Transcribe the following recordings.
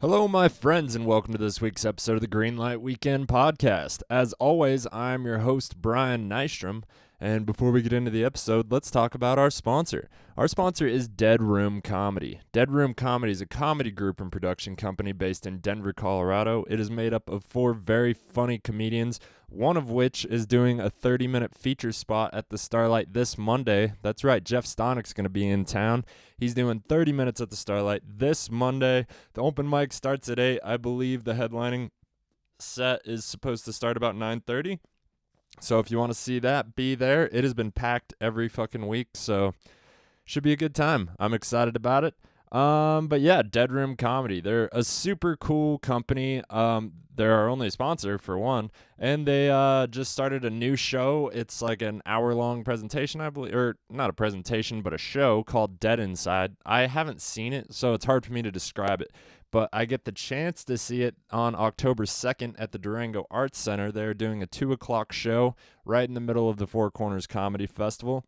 Hello, my friends, and welcome to this week's episode of the Greenlight Weekend Podcast. As always, I'm your host, Brian Nystrom, and before we get into the episode, let's talk about our sponsor. Our sponsor is Dead Room Comedy. Dead Room Comedy is a comedy group and production company based in Denver, Colorado. It is made up of 4 very funny comedians, one of which is doing a 30-minute feature spot at the Starlight this Monday. That's right, Jeff Stonick's going to be in town. He's doing 30 minutes at the Starlight this Monday. The open mic starts at 8. I believe the headlining set is supposed to start about 9:30. So if you want to see that, be there. It has been packed every fucking week, so should be a good time. I'm excited about it. But yeah, Dead Room Comedy. They're a super cool company. They're our only sponsor, for one, and they just started a new show. It's like an hour-long presentation, I believe, or not a presentation, but a show called Dead Inside. I haven't seen it, so it's hard for me to describe it, but I get the chance to see it on October 2nd at the Durango Arts Center. They're doing a 2 o'clock show right in the middle of the Four Corners Comedy Festival.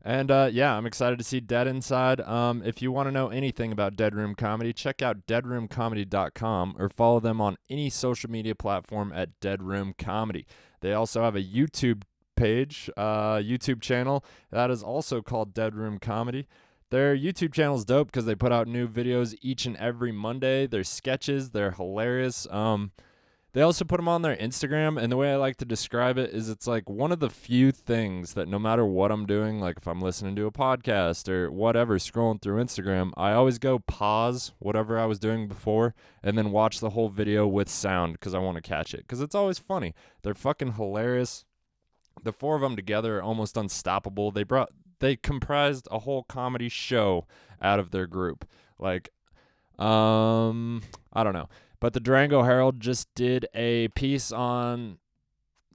And yeah, I'm excited to see Dead Inside. If you want to know anything about Dead Room Comedy, check out deadroomcomedy.com or follow them on any social media platform at Dead Room Comedy. They also have a YouTube page, YouTube channel that is also called Dead Room Comedy. Their YouTube channel is dope because they put out new videos each and every Monday. Their sketches, they're hilarious. They also put them on their Instagram, and the way I like to describe it is it's like one of the few things that no matter what I'm doing, like if I'm listening to a podcast or whatever, scrolling through Instagram, I always go pause whatever I was doing before and then watch the whole video with sound because I want to catch it because it's always funny. They're fucking hilarious. The 4 of them together are almost unstoppable. They comprised a whole comedy show out of their group. Like, I don't know. But the Durango Herald just did a piece on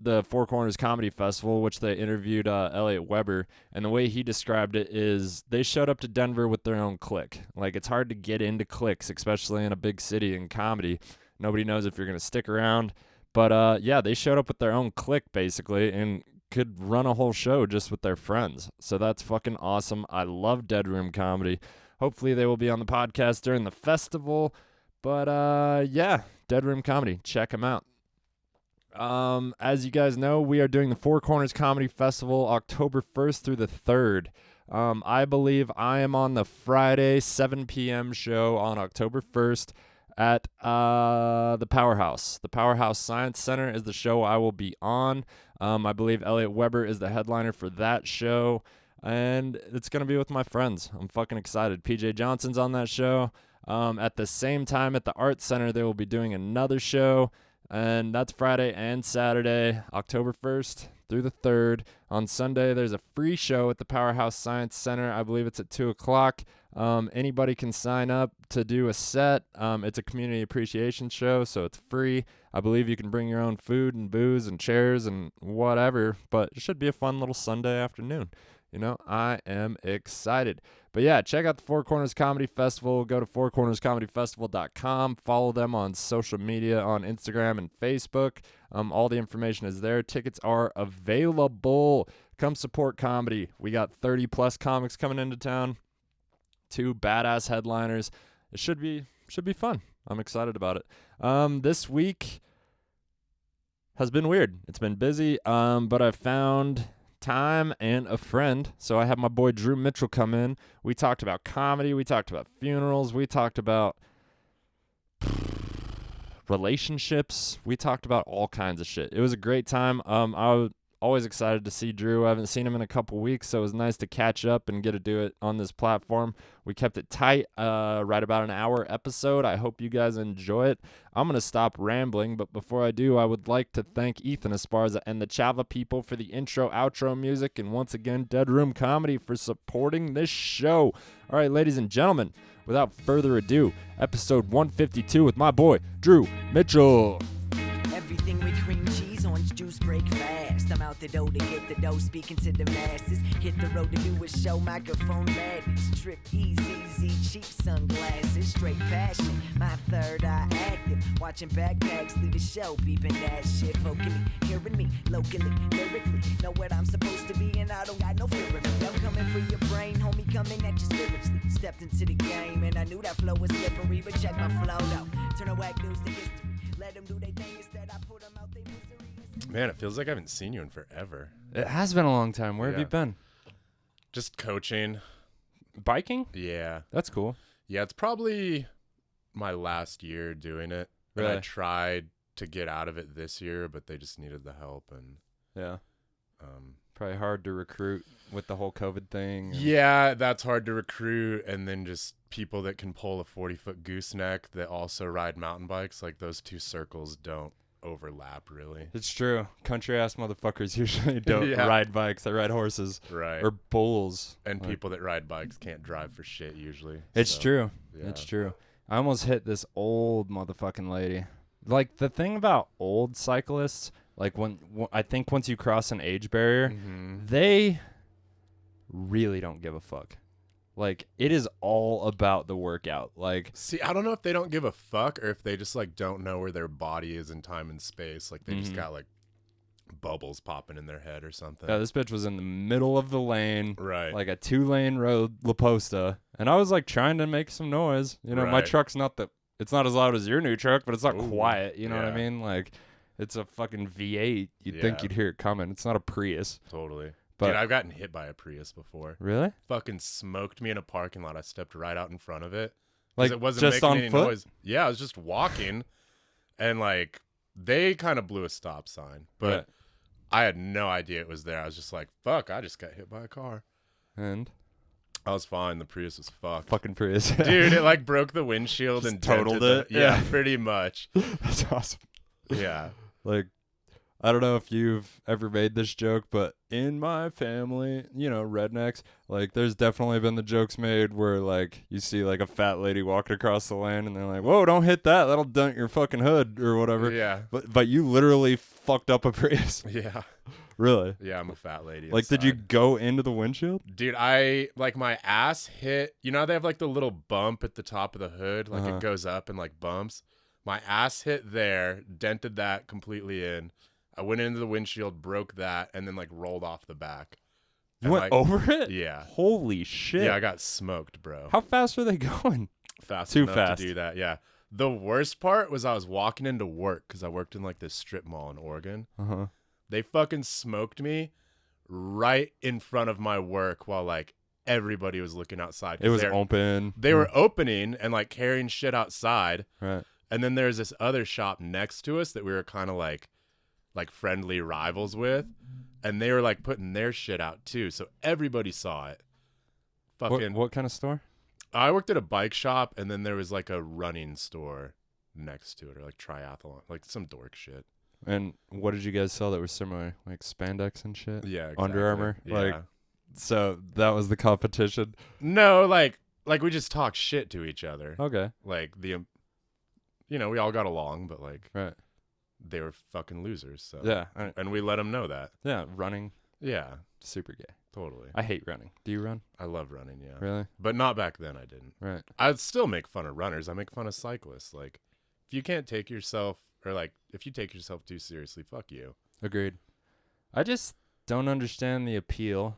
the Four Corners Comedy Festival, which they interviewed Elliot Weber, and the way he described it is they showed up to Denver with their own clique. Like, it's hard to get into cliques, especially in a big city in comedy. Nobody knows if you're going to stick around. But, yeah, they showed up with their own clique, basically, and could run a whole show just with their friends. So that's fucking awesome. I love Dead Room Comedy. Hopefully they will be on the podcast during the festival. But, yeah, Dead Room Comedy. Check them out. As you guys know, we are doing the Four Corners Comedy Festival October 1st through the 3rd. I believe I am on the Friday 7 p.m. show on October 1st at the Powerhouse. The Powerhouse Science Center is the show I will be on. I believe Elliot Weber is the headliner for that show, and it's going to be with my friends. I'm fucking excited. PJ Johnson's on that show. At the same time at the Arts Center, they will be doing another show, and that's Friday and Saturday, October 1st through the 3rd. On Sunday, there's a free show at the Powerhouse Science Center. I believe it's at 2 o'clock. Anybody can sign up to do a set. It's a community appreciation show, so it's free. I believe you can bring your own food and booze and chairs and whatever, but it should be a fun little Sunday afternoon. You know, I am excited. But yeah, check out the Four Corners Comedy Festival. Go to fourcornerscomedyfestival.com. Follow them on social media, on Instagram and Facebook. All the information is there. Tickets are available. Come support comedy. We got 30-plus comics coming into town. 2 badass headliners. It should be fun. I'm excited about it. This week has been weird. It's been busy, but I found time and a friend. So I had my boy Drew Mitchell come in. We talked about comedy. We talked about funerals. We talked about relationships. We talked about all kinds of shit. It was a great time. I was always excited to see Drew. I haven't seen him in a couple weeks, so it was nice to catch up and get to do it on this platform. We kept it tight, right about an hour episode. I hope you guys enjoy it. I'm going to stop rambling, but before I do, I would like to thank Ethan Esparza and the Chava people for the intro, outro music, and once again, Dead Room Comedy for supporting this show. All right, ladies and gentlemen, without further ado, episode 152 with my boy, Drew Mitchell. Everything with cream cheese, orange juice, break fast. I'm out the the dough to get the dough, speaking to the masses. Hit the road to do a show, microphone madness. Trip easy, cheap sunglasses. Straight passion, my third eye active. Watching backpacks lead the show, beeping that shit. Vocally, hearing me, locally, lyrically. Know what I'm supposed to be and I don't got no fear of me. I'm coming for your brain, homie, coming at you spiritually. Stepped into the game and I knew that flow was slippery, but check my flow though. Turn a whack news to history. Let them do their thing instead, I put them out their misery. Man, it feels like I haven't seen you in forever. It has been a long time. Where have you been? Just coaching. Biking? Yeah. That's cool. Yeah, it's probably my last year doing it. Really? And I tried to get out of it this year, but they just needed the help. And yeah. Probably hard to recruit with the whole COVID thing. Yeah, that's hard to recruit. And then just people that can pull a 40-foot gooseneck that also ride mountain bikes, like those two circles don't overlap really. It's true. Country ass motherfuckers usually don't ride bikes. They ride horses. Right. Or bulls. And people that ride bikes can't drive for shit usually. It's true. Yeah. It's true. I almost hit this old motherfucking lady. Like, the thing about old cyclists, like when I think once you cross an age barrier, they really don't give a fuck. Like, it is all about the workout. Like, see, I don't know if they don't give a fuck or if they just like don't know where their body is in time and space. Like they just got like bubbles popping in their head or something. Yeah, this bitch was in the middle of the lane, right? Like a 2-lane road, La Posta, and I was like trying to make some noise. You know, my truck's it's not as loud as your new truck, but it's not quiet. You know what I mean? Like, it's a fucking V8. You'd think you'd hear it coming. It's not a Prius. Totally. But dude, I've gotten hit by a Prius before. Really? Fucking smoked me in a parking lot. I stepped right out in front of it. Like, it wasn't just making on any foot? noise. Yeah, I was just walking, and like they kind of blew a stop sign, but I had no idea it was there. I was just like, "Fuck!" I just got hit by a car, and I was fine. The Prius was fucked. Fucking Prius, dude. It like broke the windshield just and totaled it. Yeah, pretty much. That's awesome. Yeah, like, I don't know if you've ever made this joke, but in my family, you know, rednecks, like, there's definitely been the jokes made where, like, you see, like, a fat lady walking across the lane, and they're like, whoa, don't hit that. That'll dent your fucking hood or whatever. Yeah. But you literally fucked up a Prius. Yeah. Really? Yeah, I'm a fat lady. Like, did you go into the windshield? Dude, like, my ass hit, you know how they have, like, the little bump at the top of the hood? Like, it goes up and, like, bumps. My ass hit there, dented that completely in. I went into the windshield, broke that, and then like rolled off the back. You went over it? Yeah. Holy shit. Yeah, I got smoked, bro. How fast were they going? Too fast to do that. Yeah. The worst part was I was walking into work because I worked in like this strip mall in Oregon. They fucking smoked me right in front of my work while like everybody was looking outside. It was open. They were opening and like carrying shit outside. Right. And then there's this other shop next to us that we were kind of like friendly rivals with, and they were like putting their shit out too, so everybody saw it. Fucking what kind of store? I worked at a bike shop, and then there was like a running store next to it, or like triathlon, like some dork shit. And what did you guys sell that was similar, like spandex and shit? Yeah, exactly. Under Armour. Yeah. Like, so that was the competition. No, like we just talk shit to each other. Okay. Like you know, we all got along, but like right. They were fucking losers. So yeah, and we let them know that. Yeah, running. Yeah, super gay. Totally. I hate running. Do you run? I love running. Yeah. Really? But not back then. I didn't. Right. I'd still make fun of runners. I make fun of cyclists. Like, if you can't take yourself, or like if you take yourself too seriously, fuck you. Agreed. I just don't understand the appeal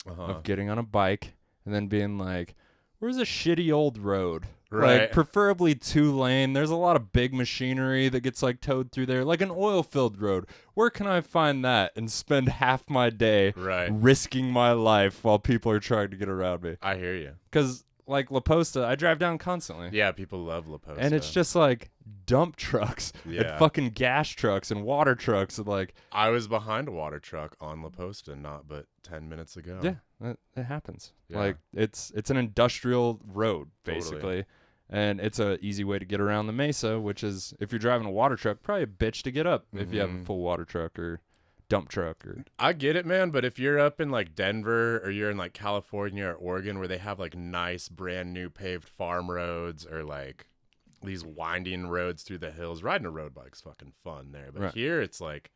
of getting on a bike and then being like, "Where's a shitty old road?" Right. Like, preferably 2-lane. There's a lot of big machinery that gets like towed through there, like an oil-filled road. Where can I find that and spend half my day risking my life while people are trying to get around me? I hear you. Because like La Posta, I drive down constantly. Yeah, people love La Posta. And it's just like dump trucks and fucking gas trucks and water trucks and like. I was behind a water truck on La Posta not but 10 minutes ago. Yeah, it happens. Yeah. Like it's an industrial road basically. Totally. And it's a easy way to get around the mesa, which is if you're driving a water truck, probably a bitch to get up if you have a full water truck or dump truck or. I get it, man, but if you're up in like Denver or you're in like California or Oregon where they have like nice brand new paved farm roads or like these winding roads through the hills, riding a road bike's fucking fun there. But here it's like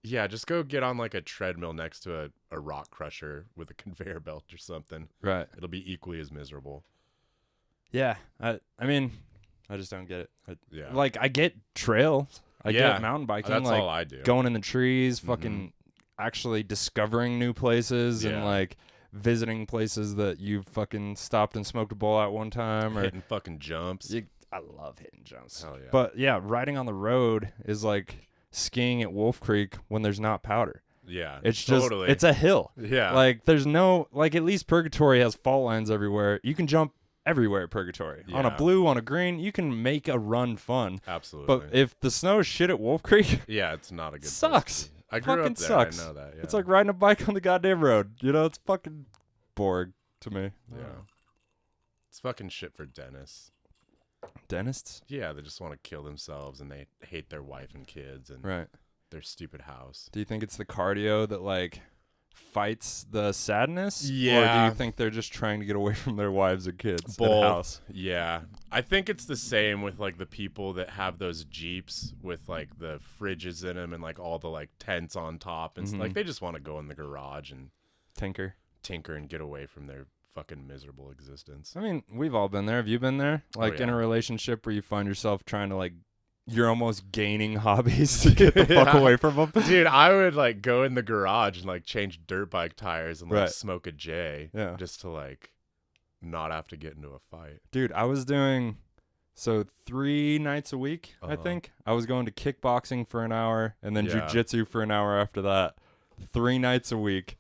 Yeah, just go get on like a treadmill next to a rock crusher with a conveyor belt or something. Right. It'll be equally as miserable. Yeah. I mean, I just don't get it. Yeah. Like, I get trails. I get mountain biking. That's like, all I do. Going in the trees, fucking actually discovering new places and, like, visiting places that you've fucking stopped and smoked a bowl at one time. Or hitting fucking jumps. I love hitting jumps. Hell yeah. But, yeah, riding on the road is like skiing at Wolf Creek when there's not powder. Yeah, It's totally. just, it's a hill. Yeah. Like, there's no, like, at least Purgatory has fault lines everywhere. You can jump everywhere at Purgatory. On a Yeah. blue, on a green, you can make a run fun. Absolutely. But if the snow is shit at Wolf Creek, yeah, it's not a good place to sucks. be. I grew Fucking up there. sucks. I know that. Yeah. It's like riding a bike on the goddamn road. You know, it's fucking boring to me. Yeah. It's fucking shit for dentists. Dentists? Yeah, they just want to kill themselves and they hate their wife and kids and Right. their stupid house. Do you think it's the cardio that, like, fights the sadness? Or do Yeah. you think they're just trying to get away from their wives and kids Both. and house? Yeah. I think it's the same with like the people that have those Jeeps with like the fridges in them and like all the like tents on top and like they just want to go in the garage and Tinker. tinker and get away from their fucking miserable existence. I mean, we've all been there. Have you been there? Like, in yeah. a relationship where you find yourself trying to, like, you're almost gaining hobbies to get the fuck Yeah. away from them? Dude, I would like go in the garage and like change dirt bike tires and like Right. smoke a J Yeah. just to like not have to get into a fight. Dude, I was doing, 3 nights a week, I Uh-huh. think. I was going to kickboxing for an hour and then Yeah. jujitsu for an hour after that. 3 nights a week.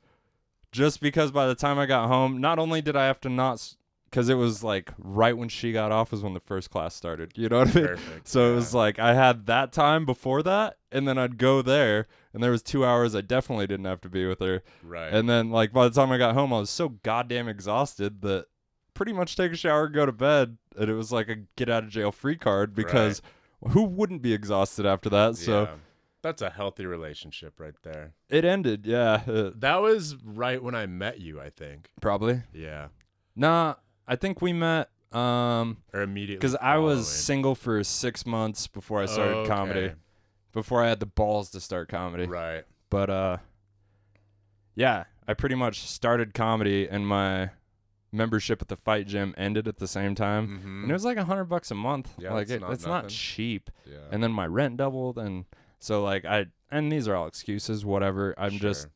Just because by the time I got home, not only did I have to not, because it was like right when she got off was when the first class started. You know what I mean? Perfect. So yeah. it was like I had that time before that, and then I'd go there, and there was 2 hours I definitely didn't have to be with her. right. And then, like, by the time I got home, I was so goddamn exhausted that pretty much take a shower and go to bed, and it was like a get out of jail free card because who wouldn't be exhausted after that? So yeah. That's a healthy relationship right there. it ended, yeah. That was right when I met you, I think. Probably. Yeah. Nah, I think we met Or immediately. because I was following. single for 6 months before I started comedy, Okay. before I had the balls to start comedy. Right. But yeah, I pretty much started comedy and my membership at the fight gym ended at the same time. Mm-hmm. And it was like $100 a month. Yeah, like that's it's not not nothing. cheap. Yeah. And then my rent doubled, and so like and these are all excuses, whatever. I'm just Sure.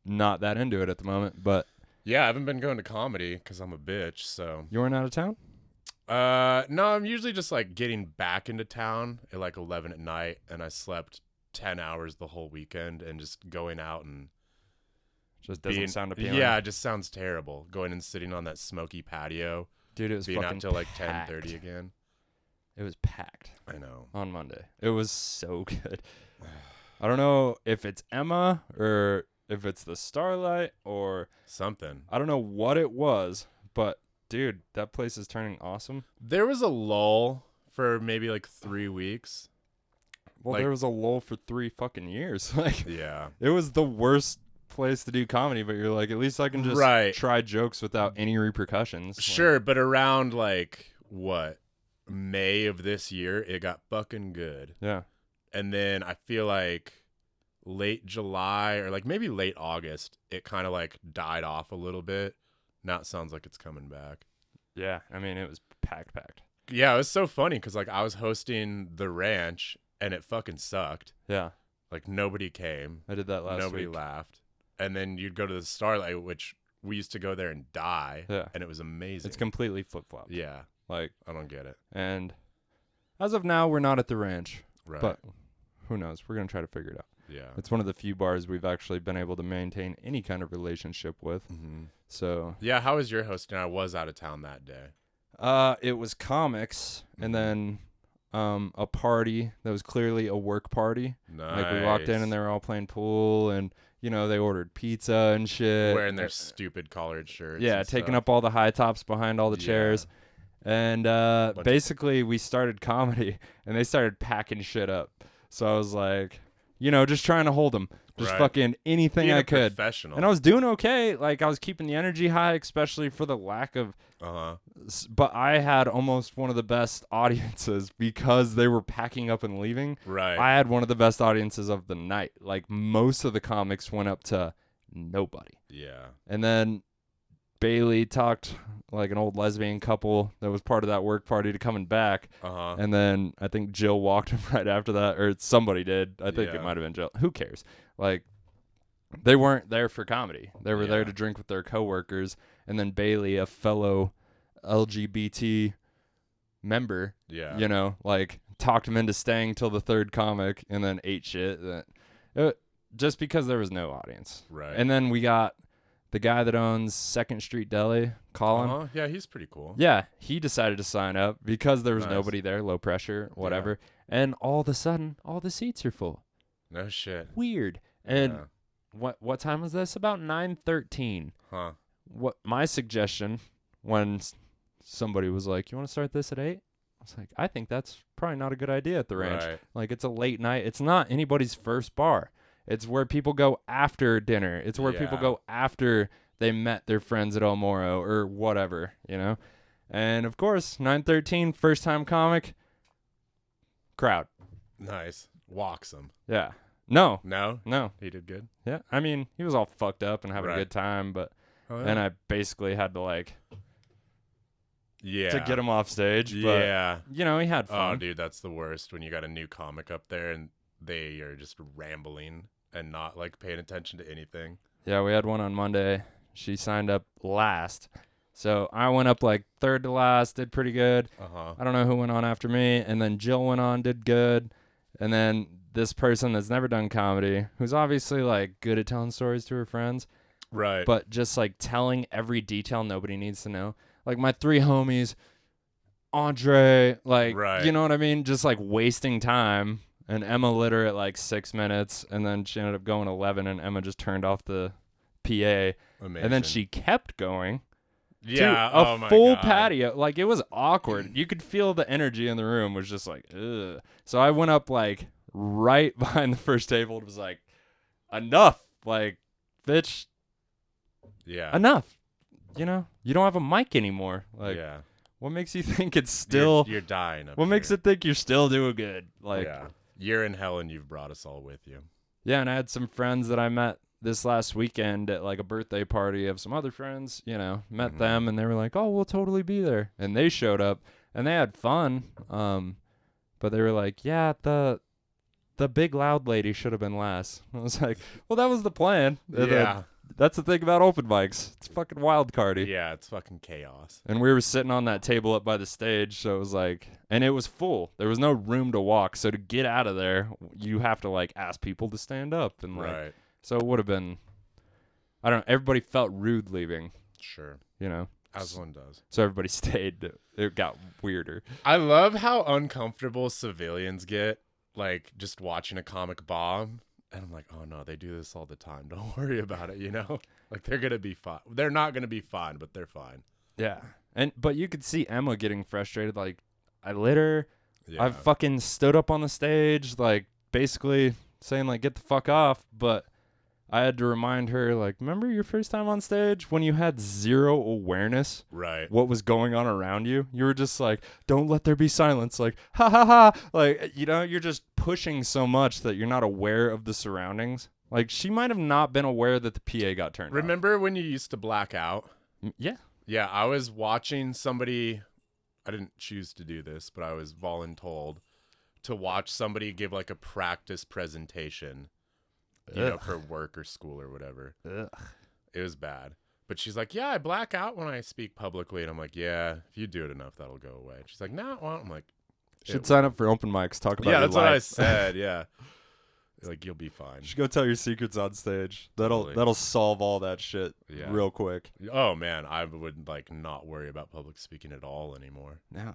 not that into it at the moment. But Yeah, I haven't been going to comedy because I'm a bitch. So. you weren't out of town? No, I'm usually just like getting back into town at like 11 at night, and I slept 10 hours the whole weekend, and just going out and Just doesn't being, sound appealing. yeah, it just sounds terrible. Going and sitting on that smoky patio, Dude, it was being fucking out till like packed. 10:30 again. It was packed I know. on Monday. It was so good. I don't know if it's Emma or if it's the Starlight or Something. I don't know what it was, but dude, that place is turning awesome. There was a lull for maybe like 3 weeks. Well, Like- there was a lull for 3 fucking years. Like, Yeah. it was the worst place to do comedy, but you're like, at least I can just Right. try jokes without any repercussions. Like, Sure, but around like what, May of this year, it got fucking good. yeah. And then I feel like late July or like maybe late August, it kind of like died off a little bit. Now it sounds like it's coming back. Yeah. I mean, it was packed. Yeah, it was so funny because like I was hosting the ranch and it fucking sucked. Yeah. Like nobody came, I did that last nobody week. laughed, and then you'd go to the Starlight, which we used to go there and die. Yeah. And it was amazing. It's completely flip-flopped. Yeah, Like, I don't get it. and as of now, we're not at the ranch, Right. but who knows? We're going to try to figure it out. yeah. It's one of the few bars we've actually been able to maintain any kind of relationship with. Mm-hmm. So, Yeah, how was your hosting? I was out of town that day. it was comics and then a party that was clearly a work party. Nice. Like, we walked in and they were all playing pool and, you know, they ordered pizza and shit. wearing their stupid collared shirts. Yeah, and taking stuff. up all the high tops behind all the Yeah. chairs. And of- basically, we started comedy, and they started packing shit up. So I was like, just trying to hold them. Just Right. fucking anything Being I a could. professional. And I was doing okay. Like, I was keeping the energy high, especially for the lack of. But I had almost one of the best audiences because they were packing up and leaving. Right. I had one of the best audiences of the night. Like, most of the comics went up to nobody. Yeah. And then Bailey talked like an old lesbian couple that was part of that work party to coming back. And then I think Jill walked him right after that, or somebody did. I think it might have been Jill. Who cares? Like, they weren't there for comedy. They were there to drink with their coworkers. And then Bailey, a fellow LGBT member, like, talked him into staying till the third comic and then ate shit. Just because there was no audience. Right. And then we got the guy that owns 2nd Street Deli, Colin. Yeah, he's pretty cool. Yeah, he decided to sign up because there was nobody there, low pressure, whatever. Yeah. And all of a sudden, all the seats are full. No shit. Weird. And what time was this? About 9:13. Huh. What my suggestion when somebody was like, "You want to start this at 8?" I was like, "I think that's probably not a good idea at the ranch. Right. Like, it's a late night. It's not anybody's first bar. It's where people go after dinner. It's where people go after they met their friends at El Moro or whatever, And, of course, 9:13, first-time comic, crowd. Nice. Walks him. Yeah. No. No? He did good? Yeah. I mean, he was all fucked up and having a good time, but and I basically had to, like, to get him off stage. But, he had fun. Oh, dude, that's the worst when you got a new comic up there and they are just rambling and not, like, paying attention to anything. Yeah, we had one on Monday. She signed up last. So I went up, like, third to last, did pretty good. I don't know who went on after me. And then Jill went on, did good. And then this person that's never done comedy, who's obviously, like, good at telling stories to her friends. Right. But just, like, telling every detail nobody needs to know. Like, my 3 homies, Andre, like, you know what I mean? Just, like, wasting time. And Emma lit her at like 6 minutes, and then she ended up going 11, and Emma just turned off the PA. Amazing. And then she kept going. Yeah, to a full patio. Like, it was awkward. You could feel the energy in the room was just like, ugh. So I went up like right behind the first table. It was like, enough. Like, bitch. Yeah. Enough. You don't have a mic anymore. Like, what makes you think it's still... You're dying up What here. makes it think you're still doing good? Like, you're in hell and you've brought us all with you. Yeah, and I had some friends that I met this last weekend at like a birthday party of some other friends, met them and they were like, "Oh, we'll totally be there." And they showed up and they had fun. But they were like, "Yeah, the big loud lady should have been last." I was like, "Well, that was the plan." Yeah. That's the thing about open mics. It's fucking wild cardy. Yeah, it's fucking chaos. And we were sitting on that table up by the stage, so it was like, and it was full. There was no room to walk. So to get out of there, you have to like ask people to stand up. And like, so it would have been, I don't know, everybody felt rude leaving. Sure. As one does. So everybody stayed. It got weirder. I love how uncomfortable civilians get, like just watching a comic bomb. And I'm like, oh, no, they do this all the time. Don't worry about it, Like, they're going to be fine. They're not going to be fine, but they're fine. Yeah. But you could see Emma getting frustrated. Like, I lit her. Yeah. I fucking stood up on the stage, like, basically saying, like, get the fuck off. But I had to remind her, like, remember your first time on stage when you had zero awareness? Right. What was going on around you? You were just like, don't let there be silence. Like, ha ha ha. Like, you're just pushing so much that you're not aware of the surroundings. Like, she might have not been aware that the PA got turned off. Remember when you used to black out? Yeah. Yeah, I was watching somebody, I didn't choose to do this, but I was voluntold to watch somebody give like a practice presentation, for work or school or whatever. Ugh. It was bad. But she's like, yeah, I black out when I speak publicly. And I'm like, yeah, if you do it enough, that'll go away. She's like, no, well, I'm like, should sign up for open mics. Talk about your that's life. what I said. Yeah. Like, you'll be fine. You should go tell your secrets on stage. That'll solve all that shit real quick. Oh, man. I would like not worry about public speaking at all anymore. No.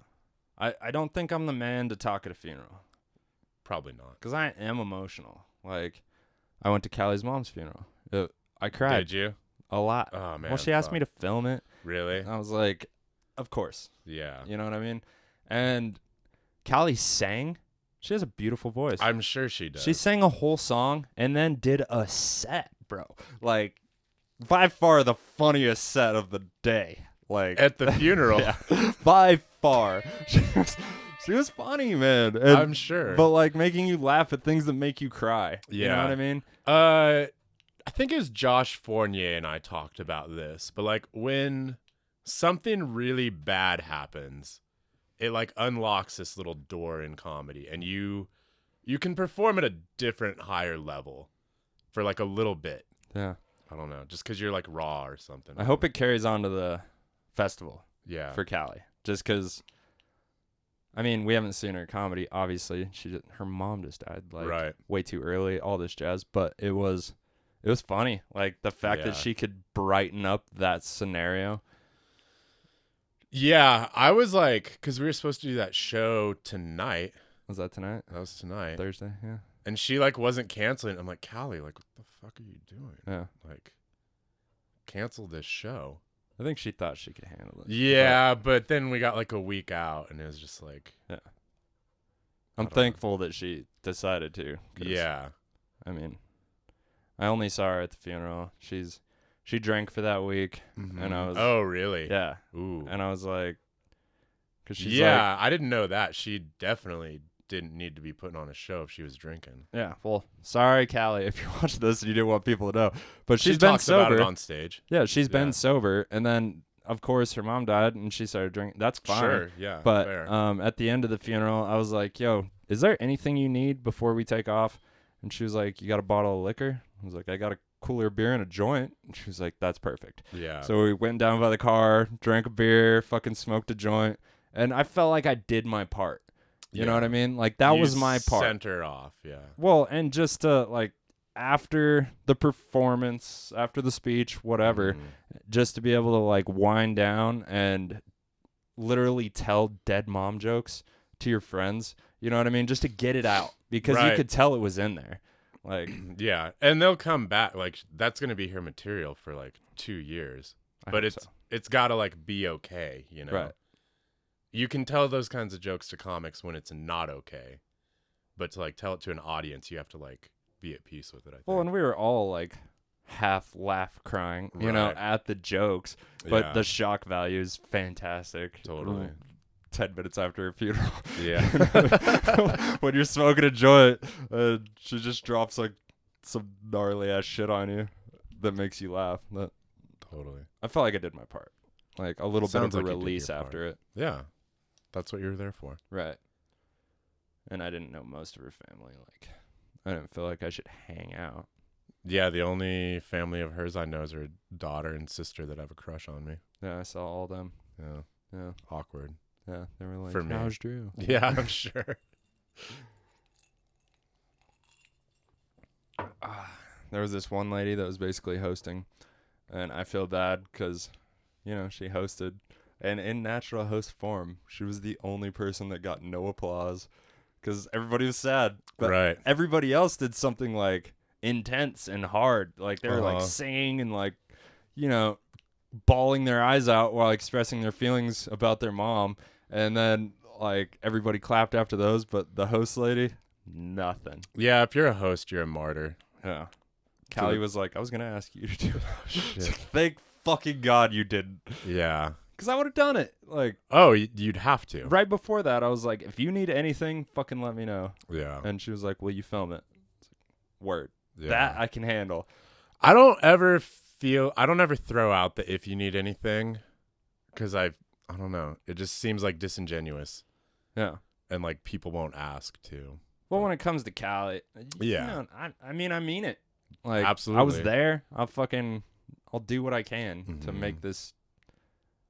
I don't think I'm the man to talk at a funeral. Probably not. Because I am emotional. Like, I went to Callie's mom's funeral. I cried. Did you? A lot. Oh, man. Well, she asked me to film it. Really? I was like, of course. Yeah. You know what I mean? And Callie sang She has a beautiful voice. I'm sure she does. She sang a whole song and then did a set, bro. Like, by far the funniest set of the day. Like at the funeral. Yeah, by far. She was funny, man. And, I'm sure. But like making you laugh at things that make you cry. Yeah. You know what I mean? I think it was Josh Fournier and I talked about this, but like when something really bad happens, it like unlocks this little door in comedy, and you can perform at a different, higher level for like a little bit. Yeah. I don't know, just because you're like raw or something. I hope it carries on to the festival. Yeah. For Callie, just because. I mean, we haven't seen her comedy. Obviously, her mom just died like way too early. All this jazz, but it was funny. Like the fact that she could brighten up that scenario. Yeah, I was like, because we were supposed to do that show tonight. Was that tonight? That was tonight. Thursday, yeah. And she like wasn't canceling. I'm like, Callie, like, what the fuck are you doing? Yeah. Like, cancel this show. I think she thought she could handle it. Yeah, but then we got like a week out, and it was just like, yeah. I'm thankful that she decided to. Yeah. I mean, I only saw her at the funeral. She drank for that week, and I was. Oh, really? Yeah. Ooh. And I was like, because she's yeah, I didn't know that. She definitely didn't need to be putting on a show if she was drinking. Yeah. Well, sorry, Callie, if you're watching this and you didn't want people to know, but She she's been talks sober about it on stage. Yeah, she's been sober, and then of course her mom died, and she started drinking. That's fine. Sure. Yeah. But fair. at the end of the funeral, I was like, "Yo, is there anything you need before we take off?" And she was like, "You got a bottle of liquor?" I was like, "I got a cooler beer and a joint." And she was like, "That's perfect." Yeah. So we went down by the car, drank a beer, fucking smoked a joint, and I felt like I did my part. You know what I mean? Like that was my part. Sent her off. Yeah. Well, and just like after the performance, after the speech, whatever, just to be able to like wind down and literally tell dead mom jokes to your friends. You know what I mean? Just to get it out because you could tell it was in there. Like, yeah, and they'll come back. Like that's gonna be her material for like 2 years, but it's gotta like be okay. You know, right? You can tell those kinds of jokes to comics when it's not okay, but to like tell it to an audience, you have to like be at peace with it. I think. Well, and we were all like half laugh crying, you know, at the jokes, but the shock value is fantastic. Totally. 10 minutes after her funeral. Yeah. When you're smoking a joint, she just drops like some gnarly ass shit on you that makes you laugh. Totally. I felt like I did my part. Like a little bit of a like release after it. Yeah. That's what you're there for. Right. And I didn't know most of her family. Like, I didn't feel like I should hang out. Yeah, the only family of hers I know is her daughter and sister that have a crush on me. Yeah, I saw all of them. Yeah. Yeah. Awkward. Yeah, they were like, For me. how's Drew? Yeah, I'm sure. There was this one lady that was basically hosting, and I feel bad because, you know, she hosted, and in natural host form, she was the only person that got no applause because everybody was sad. But everybody else did something like intense and hard. Like they were like singing and like, you know, bawling their eyes out while expressing their feelings about their mom. And then like everybody clapped after those, but the host lady, nothing. Yeah, if you're a host, you're a martyr. Yeah. Callie was like, I was going to ask you to do it. Shit. Thank fucking God you didn't. Yeah. Because I would have done it. Like, oh, you'd have to. Right before that, I was like, if you need anything, fucking let me know. Yeah. And she was like, will you film it? Word. Yeah. That I can handle. I don't ever throw out the if you need anything because I don't know. It just seems like disingenuous. Yeah. And like people won't ask too. Well, when it comes to Callie, yeah. You know, I mean it. Like, absolutely. I was there. I'll do what I can to make this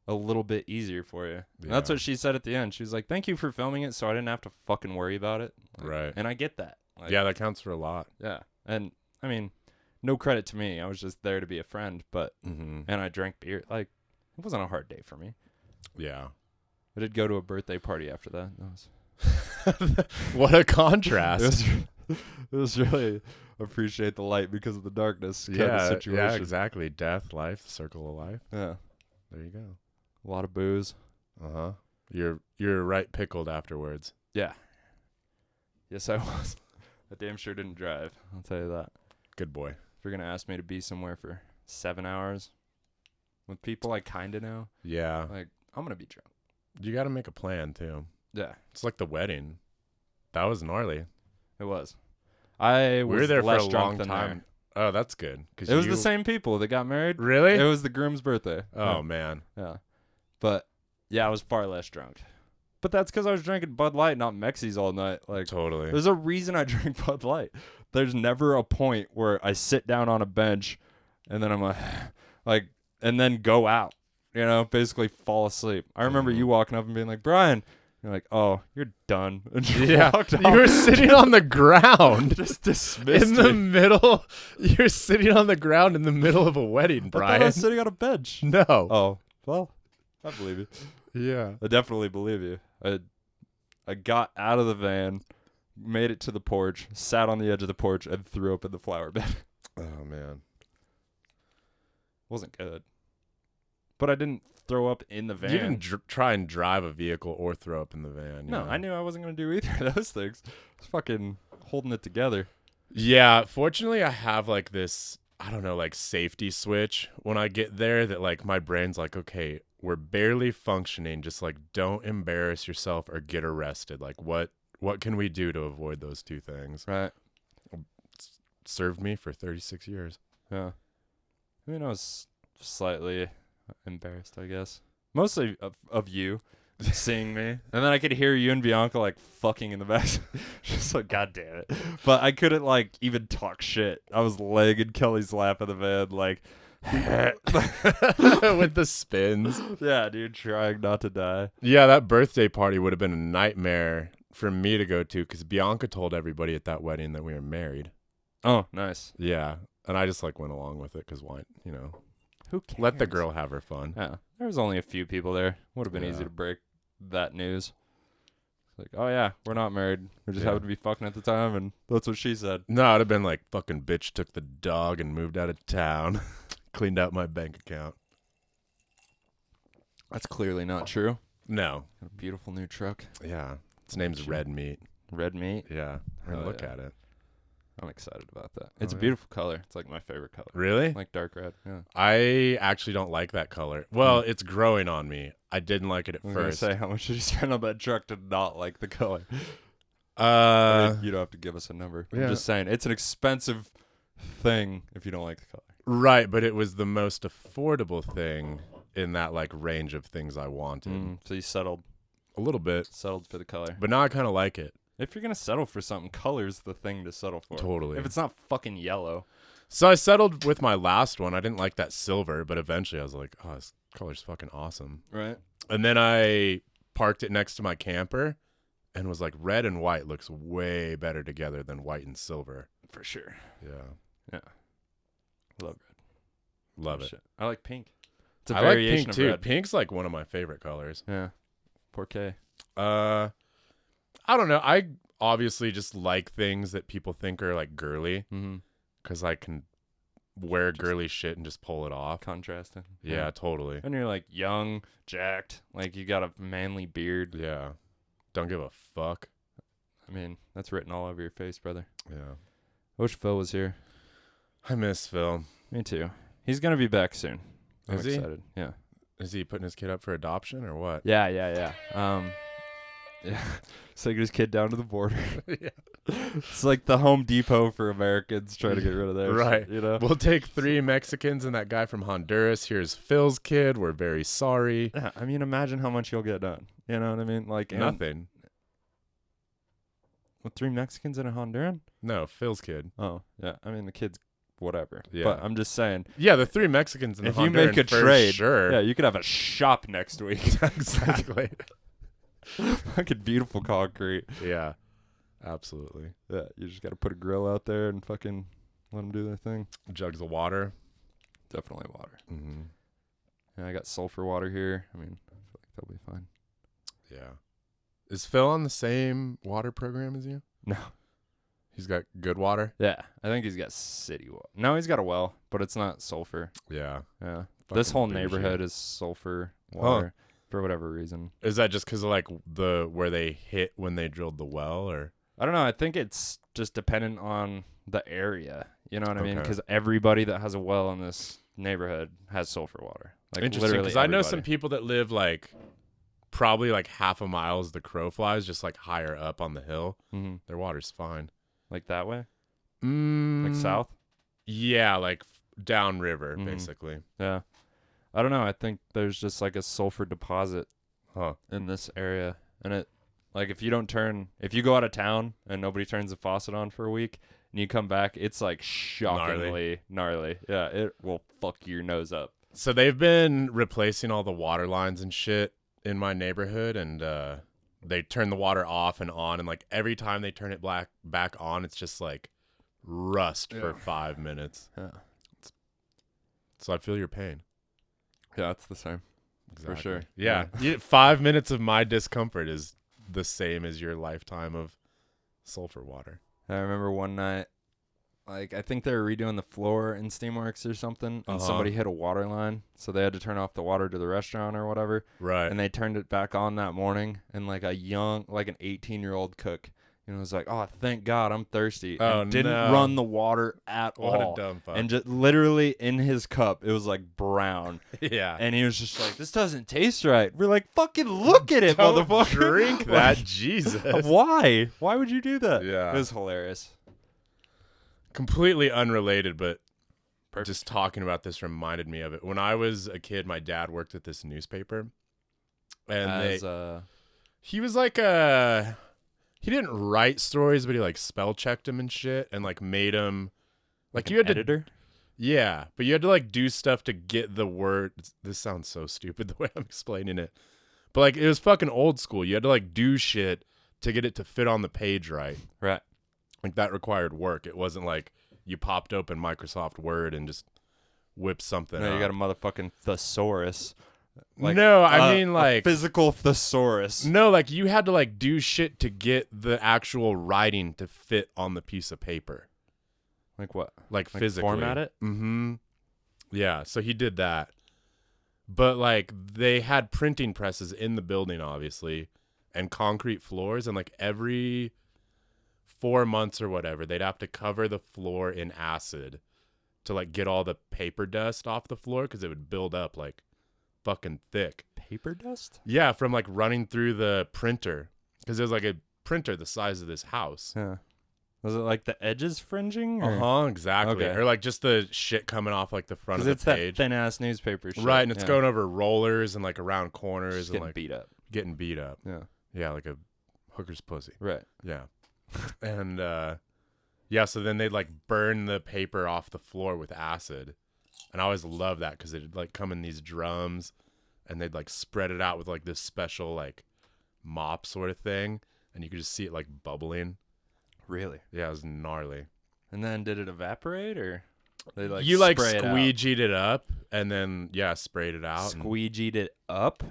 a little bit easier for you. Yeah. That's what she said at the end. She was like, thank you for filming it so I didn't have to fucking worry about it. Like, right. And I get that. Like, yeah, that counts for a lot. Yeah. And I mean, no credit to me. I was just there to be a friend, but and I drank beer. Like, it wasn't a hard day for me. Yeah. I did go to a birthday party after that. What a contrast. It was really appreciate the light because of the darkness kind of situation. Yeah, exactly. Death, life, circle of life. Yeah. There you go. A lot of booze. Uh-huh. You're right pickled afterwards. Yeah. Yes, I was. I damn sure didn't drive. I'll tell you that. Good boy. If you're going to ask me to be somewhere for 7 hours with people I kind of know, Yeah. like, I'm going to be drunk. You got to make a plan, too. Yeah. It's like the wedding. That was gnarly. It was. I We was were there for less a drunk long than time. Oh, that's good. It was the same people that got married. Really? It was the groom's birthday. Oh, Yeah. man. Yeah. But, yeah, I was far less drunk. But that's because I was drinking Bud Light, not Mexies all night. Like, Totally. there's a reason I drink Bud Light. There's never a point where I sit down on a bench and then I'm like, and then go out, basically fall asleep. I remember you walking up and being like, Brian, you're like, oh, you're done. And you walked off. You were sitting on the ground. Just dismissed in the me. middle. You're sitting on the ground in the middle of a wedding, I Brian. thought I was sitting on a bench. No. Oh, well, I believe you. Yeah. I definitely believe you. I got out of the van, made it to the porch, sat on the edge of the porch, and threw up in the flower bed. Oh, man. Wasn't good. But I didn't throw up in the van. You didn't try and drive a vehicle or throw up in the van. No, I knew I wasn't going to do either of those things. I was fucking holding it together. Yeah. Fortunately, I have like this, I don't know, like safety switch when I get there that like my brain's like, okay, we're barely functioning. Just like don't embarrass yourself or get arrested. Like what can we do to avoid those two things? Right. Served me for 36 years. Yeah. I mean, I was slightly embarrassed, I guess. Mostly of you seeing me. And then I could hear you and Bianca like fucking in the back. Just like, God damn it. But I couldn't like even talk shit. I was laying in Kelly's lap in the van like with the spins. Yeah, dude, trying not to die. Yeah, that birthday party would have been a nightmare for me to go to because Bianca told everybody at that wedding that we were married. Oh, nice. Yeah, and I just like went along with it because why, Who cares? let the girl have her fun. Yeah, there was only a few people there. Would have been easy Yeah. to break that news. Like, oh yeah, we're not married. We just Yeah. happened to be fucking at the time, and that's what she said. No, it'd have been like fucking bitch took the dog and moved out of town, cleaned out my bank account. That's clearly not true. No, Got a beautiful new truck. yeah, its name's Sure. Red Meat. Red meat. Yeah, we're gonna Hell look yeah. at it. I'm excited about that. It's Oh, a yeah. beautiful color. It's like my favorite color. Really? Like dark red. Yeah. I actually don't like that color. Well, it's growing on me. I didn't like it at I was gonna first. say, how much did you spend on that truck to not like the color? Uh, You don't have to give us a number. yeah. I'm just saying, it's an expensive thing if you don't like the color. right, but it was the most affordable thing in that like range of things I wanted. So you settled A little bit, for the color. but now I kind of like it. If you're gonna settle for something, color's the thing to settle for. Totally. If it's not fucking yellow. So I settled with my last one. I didn't like that silver, but eventually I was like, oh, this color's fucking awesome. Right. And then I parked it next to my camper and was like, red and white looks way better together than white and silver. For sure. Yeah. Love red. Love it. Shit. I like pink. It's a I like variation pink of too. red. Pink's like one of my favorite colors. Yeah. Porqué. I don't know. I obviously just like things that people think are like girly Mm-hmm. because I can wear girly shit and just pull it off. Contrasting. Yeah, totally. And you're like young, jacked, like you got a manly beard. Yeah. Don't give a fuck. I mean, that's written all over your face, brother. Yeah. I wish Phil was here. I miss Phil. Me too. He's gonna be back soon. I'm Is he? excited. Yeah. Is he putting his kid up for adoption or what? Yeah. Yeah. Taking his kid down to the border. Yeah. It's like the Home Depot for Americans trying to get rid of theirs. Right. You know? We'll take 3 Mexicans and that guy from Honduras. Here's Phil's kid. We're very sorry. Yeah, I mean, imagine how much you'll get done. You know what I mean? Like Nothing. With 3 Mexicans and a Honduran? No, Phil's kid. Oh, yeah. I mean, the kid's whatever. Yeah. But I'm just saying, Yeah, the 3 Mexicans and the if you Honduran make a for trade, sure. yeah, you could have a shop next week. Exactly. Fucking beautiful concrete. Yeah, absolutely. Yeah, you just got to put a grill out there and fucking let them do their thing. Jugs of water. Definitely water. Mm-hmm. Yeah, I got sulfur water here. I mean, I feel like they'll be fine. Yeah. Is Phil on the same water program as you? No. He's got good water? Yeah, I think he's got city water. No, he's got a well, but it's not sulfur. Yeah. Yeah. This Fucking whole bougie. neighborhood is sulfur water for whatever reason. Is that just because of like where they hit when they drilled the well or? I don't know. I think it's just dependent on the area. You know what I mean? Okay. Because everybody that has a well in this neighborhood has sulfur water. Like Interesting, literally because I know some everybody. people that live like probably like half a mile as the crow flies, just like higher up on the hill. Mm-hmm. Their water's fine. Like that way? Like South? Yeah, like downriver, Mhm. basically. Yeah. I don't know. I think there's just like a sulfur deposit Huh. in this area. And it, like, if you go out of town and nobody turns the faucet on for a week and you come back, it's like shockingly gnarly. Yeah. It will fuck your nose up. So they've been replacing all the water lines and shit in my neighborhood, and they turn the water off and on, and like every time they turn it back on, it's just like rust for 5 minutes. Yeah. So I feel your pain. Yeah, it's the same. Exactly. For sure. Yeah. 5 minutes of my discomfort is the same as your lifetime of sulfur water. I remember one night, like, I think they were redoing the floor in Steamworks or something, and somebody hit a water line, so they had to turn off the water to the restaurant or whatever. Right. And they turned it back on that morning, and like an 18-year-old cook, was like, "Oh, thank God, I'm thirsty." Oh, and didn't no. run the water at What all. a dumb fuck. And just literally in his cup, it was like brown. Yeah. And he was just like, "This doesn't taste right." We're like, "Fucking look at it, Don't motherfucker." drink that, Jesus. Why? Why would you do that? Yeah. It was hilarious. Completely unrelated, but Perfect. just talking about this reminded me of it. When I was a kid, my dad worked at this newspaper, and he was like he didn't write stories, but he like spell checked them and shit, and like made them like you had editor? Yeah, but you had to like do stuff to get the words. This sounds so stupid the way I'm explaining it, but like it was fucking old school. You had to like do shit to get it to fit on the page right. Right. Like that required work. It wasn't like you popped open Microsoft Word and just whipped something No, up. you got a motherfucking thesaurus. No, I mean like physical thesaurus. no, like you had to like do shit to get the actual writing to fit on the piece of paper. Like what? Like physically. Format it? Mm-hmm. Yeah, so he did that. But like they had printing presses in the building, obviously, and concrete floors, and like every 4 months or whatever, they'd have to cover the floor in acid to like get all the paper dust off the floor because it would build up like fucking thick. Paper dust? Yeah, from like running through the printer, because it was like a printer the size of this house. Yeah. Was it like the edges fringing? Or? Exactly. Okay. Or like just the shit coming off like the front of Because the it's page. that thin ass newspaper shit. Right, and it's Yeah. going over rollers and like around corners Just and getting like beat up. getting beat up. Yeah. Yeah, like a hooker's pussy. Right. Yeah. And yeah, so then they'd like burn the paper off the floor with acid. And I always loved that because it'd like come in these drums and they'd like spread it out with like this special like mop sort of thing. And you could just see it like bubbling. Really? Yeah, it was gnarly. And then did it evaporate or they like You like spray it out? squeegeed it up and then yeah, sprayed it out. and Squeegeed it up?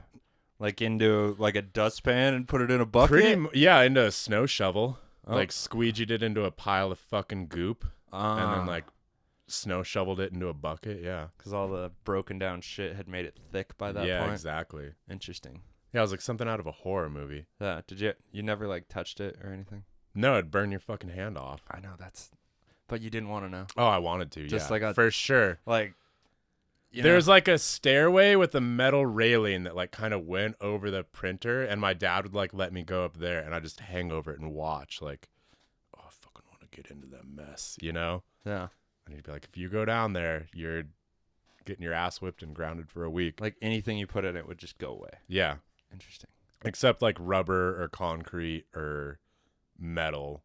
Like into like a dustpan and put it in a bucket? yeah, into a snow shovel. Oh. Like squeegeed it into a pile of fucking goop. And then like snow shoveled it into a bucket. Yeah. because all the broken down shit had made it thick by that yeah, point. exactly. Interesting. Yeah, it was like something out of a horror movie. Yeah. Did you never like touched it or anything? No, it'd burn your fucking hand off. I know but you didn't want to know. Oh, I wanted to. Just yeah, like a- for sure. Like There's like a stairway with a metal railing that like kind of went over the printer, and my dad would like let me go up there, and I just hang over it and watch. Like, oh, I fucking want to get into that mess, you know? yeah. And he'd be like, if you go down there, you're getting your ass whipped and grounded for a week. Like anything you put in it would just go away. Yeah, Interesting. except like rubber or concrete or metal.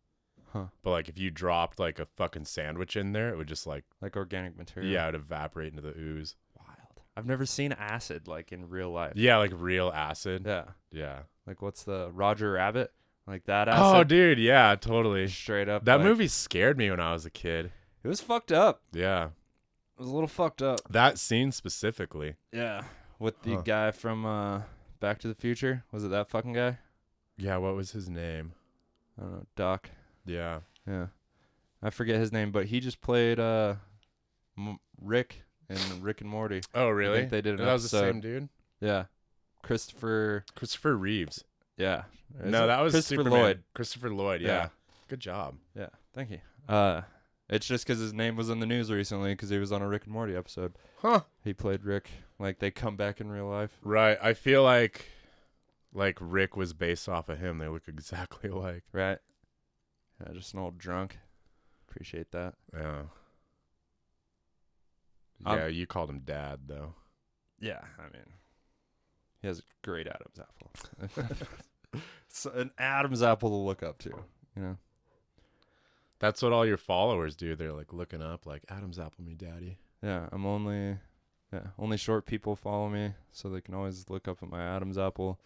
Huh. But like if you dropped like a fucking sandwich in there, it would just like Like organic material. yeah, it'd evaporate into the ooze. Wild. I've never seen acid like in real life. Yeah, like real acid. Yeah. Yeah. Like what's the Roger Rabbit? Like that acid. Oh, dude, yeah, totally. Straight up. That like, movie scared me when I was a kid. It was fucked up. Yeah. It was a little fucked up. That scene specifically. Yeah. With the Huh. guy from Back to the Future. Was it that fucking guy? Yeah, what was his name? I don't know. Doc. Yeah. Yeah. I forget his name, but he just played Rick in Rick and Morty. Oh, really? I think they did an That was the episode. same dude? Yeah. Christopher. Christopher Reeves. Yeah. Is No, it? that was Christopher Superman. Lloyd. Christopher Lloyd, Yeah. yeah. Good job. Yeah, thank you. It's just because his name was in the news recently because he was on a Rick and Morty episode. Huh. He played Rick. Like, they come back in real life. Right. I feel like Rick was based off of him. They look exactly alike. Right. Yeah, just an old drunk. Appreciate that. Yeah. Yeah, you called him Dad, though. Yeah, I mean, he has a great Adam's apple. It's an Adam's apple to look up to, you know? That's what all your followers do. They're like looking up, like, Adam's apple me, daddy. Yeah, only short people follow me, so they can always look up at my Adam's apple.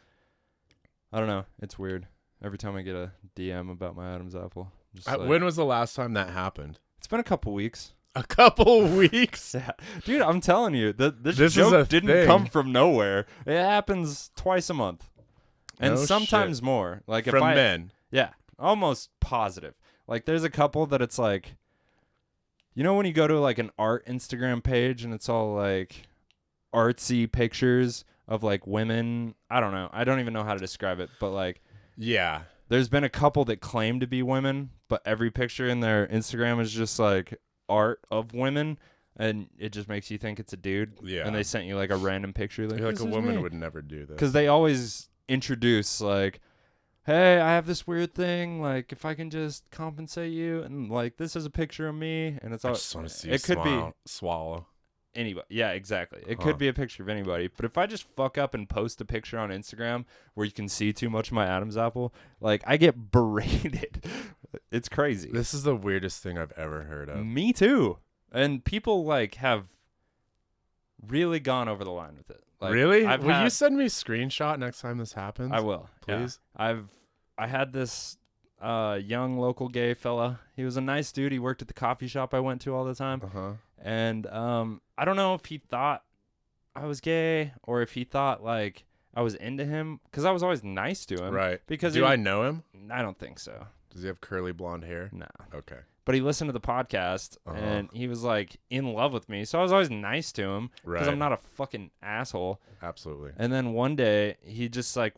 I don't know. It's weird. Every time I get a DM about my Adam's apple. When was the last time that happened? It's been a couple weeks. A couple weeks? Yeah. Dude, I'm telling you, this is joke a didn't thing. come from nowhere. It happens twice a month. And No sometimes shit. more. Like From men. Yeah, almost positive. Like, there's a couple that it's like, you know when you go to like an art Instagram page and it's all like artsy pictures of like women? I don't know. I don't even know how to describe it, but like, Yeah. there's been a couple that claim to be women, but every picture in their Instagram is just like art of women, and it just makes you think it's a dude. Yeah. And they sent you like a random picture. Like, Like this a is woman me. would never do this. Because they always introduce like, hey, I have this weird thing, like if I can just compensate you, and like this is a picture of me, and it's all I just want to see it could be swallow. anybody. Yeah, exactly. It Huh. could be a picture of anybody. But if I just fuck up and post a picture on Instagram where you can see too much of my Adam's apple, like I get berated. It's crazy. This is the weirdest thing I've ever heard of. Me too. And people like have really gone over the line with it. Like, Really? I've Will had- you send me a screenshot next time this happens? I will, Please? Yeah. I had this young local gay fella. He was a nice dude. He worked at the coffee shop I went to all the time. Uh-huh. And I don't know if he thought I was gay or if he thought like I was into him, because I was always nice to him. Right. Because Do I know him? I don't think so. Does he have curly blonde hair? No. Okay. But he listened to the podcast and he was like in love with me. So I was always nice to him because Right. I'm not a fucking asshole. Absolutely. And then one day he just like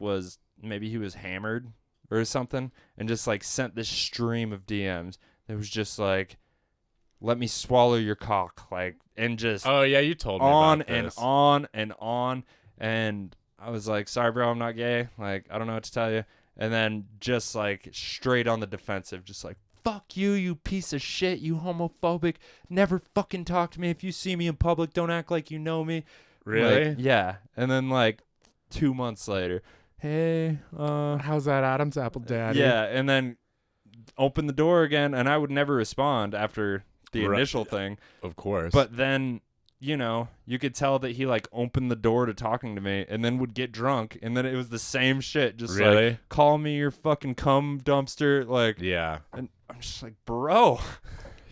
maybe he was hammered or something and just like sent this stream of DMs that was just like, let me swallow your cock, like, and just Oh, yeah, you told me on about and this. on and on. And I was like, sorry, bro, I'm not gay. Like, I don't know what to tell you. And then just like straight on the defensive, just like, fuck you, you piece of shit, you homophobic. Never fucking talk to me. If you see me in public, don't act like you know me. Really? Like, yeah. And then like 2 months later, hey, How's that Adam's apple, daddy? yeah. And then open the door again. And I would never respond after the Right. initial thing. Of course. But then, you know, you could tell that he like opened the door to talking to me and then would get drunk. And then it was the same shit. Just Really? like, call me your fucking cum dumpster. Like, Yeah. and I'm just like, bro,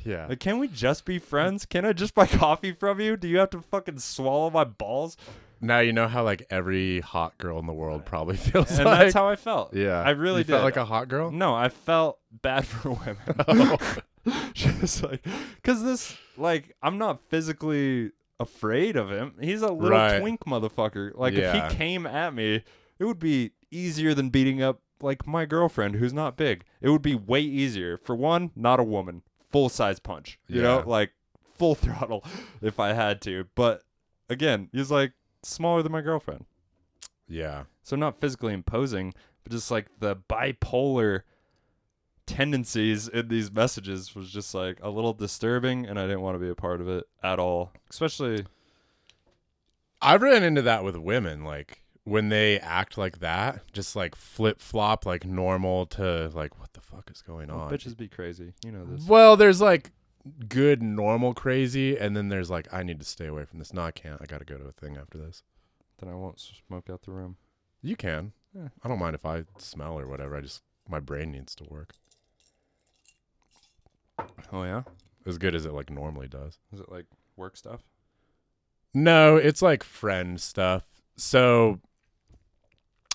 Yeah. like, can we just be friends? Can I just buy coffee from you? Do you have to fucking swallow my balls? Now you know how like every hot girl in the world probably feels And like. that's how I felt. Yeah. I really you did. felt like a hot girl? No, I felt bad for women. Oh. Just like, because this, like, I'm not physically afraid of him. He's a little Right. twink motherfucker. Like, if Yeah. he came at me, it would be easier than beating up, like, my girlfriend who's not big. It would be way easier. For one, not a woman. Full size punch. You know? Yeah. Like, full throttle if I had to. But, again, he's, like, smaller than my girlfriend. Yeah. So not physically imposing, but just like the bipolar tendencies in these messages was just like a little disturbing, and I didn't want to be a part of it at all. Especially, I've ran into that with women, like when they act like that, just like flip flop, like normal to like, what the fuck is going on? bitches be crazy. You know this. Well, there's like good, normal crazy, and then there's like, I need to stay away from this. No, I can't. I got to go to a thing after this. Then I won't smoke out the room. You can. Yeah. I don't mind if I smell or whatever. My brain needs to work Oh yeah? as good as it like normally does. Is it like work stuff? No, it's like friend stuff. So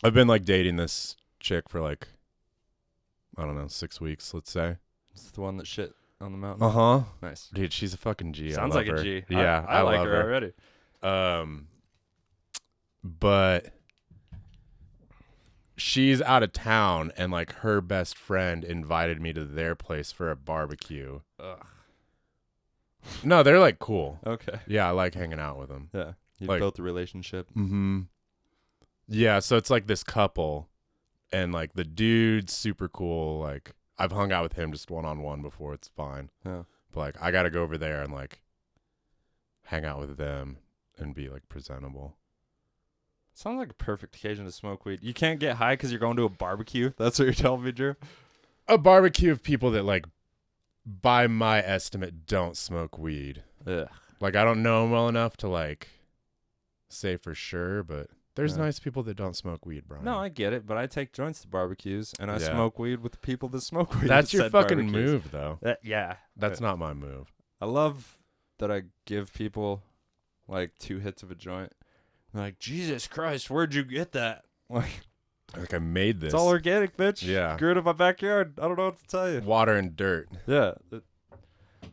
I've been like dating this chick for like, I don't know, 6 weeks, let's say. It's the one that shit on the mountain. Uh-huh. Nice. Dude, she's a fucking G. Sounds I like love a her. G. Yeah, I like love her already. But she's out of town, and like her best friend invited me to their place for a barbecue. Ugh. No, they're like cool. Okay. Yeah, I like hanging out with them. Yeah. You Like- built a relationship. Mm-hmm. Yeah, so it's like this couple, and like the dude's super cool. Like I've hung out with him just one-on-one before. It's fine. Yeah. But like I gotta go over there and like hang out with them and be like presentable. Sounds like a perfect occasion to smoke weed. You can't get high because you're going to a barbecue. That's what you're telling me, Drew? A barbecue of people that like, by my estimate, don't smoke weed. Ugh. Like I don't know them well enough to like say for sure, but there's Yeah. nice people that don't smoke weed, Brian. No, I get it, but I take joints to barbecues, and I Yeah. smoke weed with the people that smoke weed. That's at your said fucking barbecues. move, though. Yeah. That's not my move. I love that I give people like 2 hits of a joint. They're like, Jesus Christ, where'd you get that? Like, Like I made this. it's all organic, bitch. Yeah. Grew it in my backyard. I don't know what to tell you. Water and dirt. Yeah.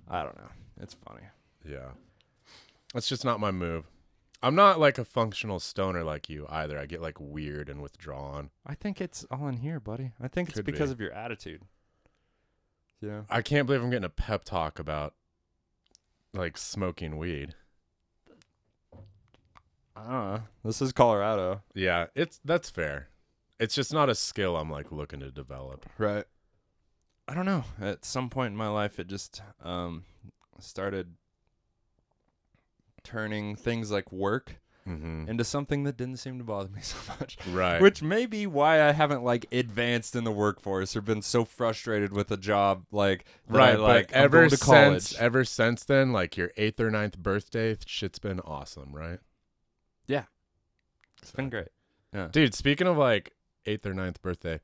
I don't know. It's funny. Yeah. That's just not my move. I'm not like a functional stoner like you either. I get like weird and withdrawn. I think it's all in here, buddy. I think it's Could because be. of your attitude. Yeah. I can't believe I'm getting a pep talk about like smoking weed. I don't know. This is Colorado. Yeah, that's fair. It's just not a skill I'm like looking to develop. Right. I don't know. At some point in my life, it just started turning things like work into something that didn't seem to bother me so much. Right. Which may be why I haven't like advanced in the workforce or been so frustrated with a job like that right. I, like but I'm going to college. ever since then, like your 8th or 9th birthday, shit's been awesome, right? Yeah. It's been great. Yeah. Dude, speaking of like 8th or 9th birthday,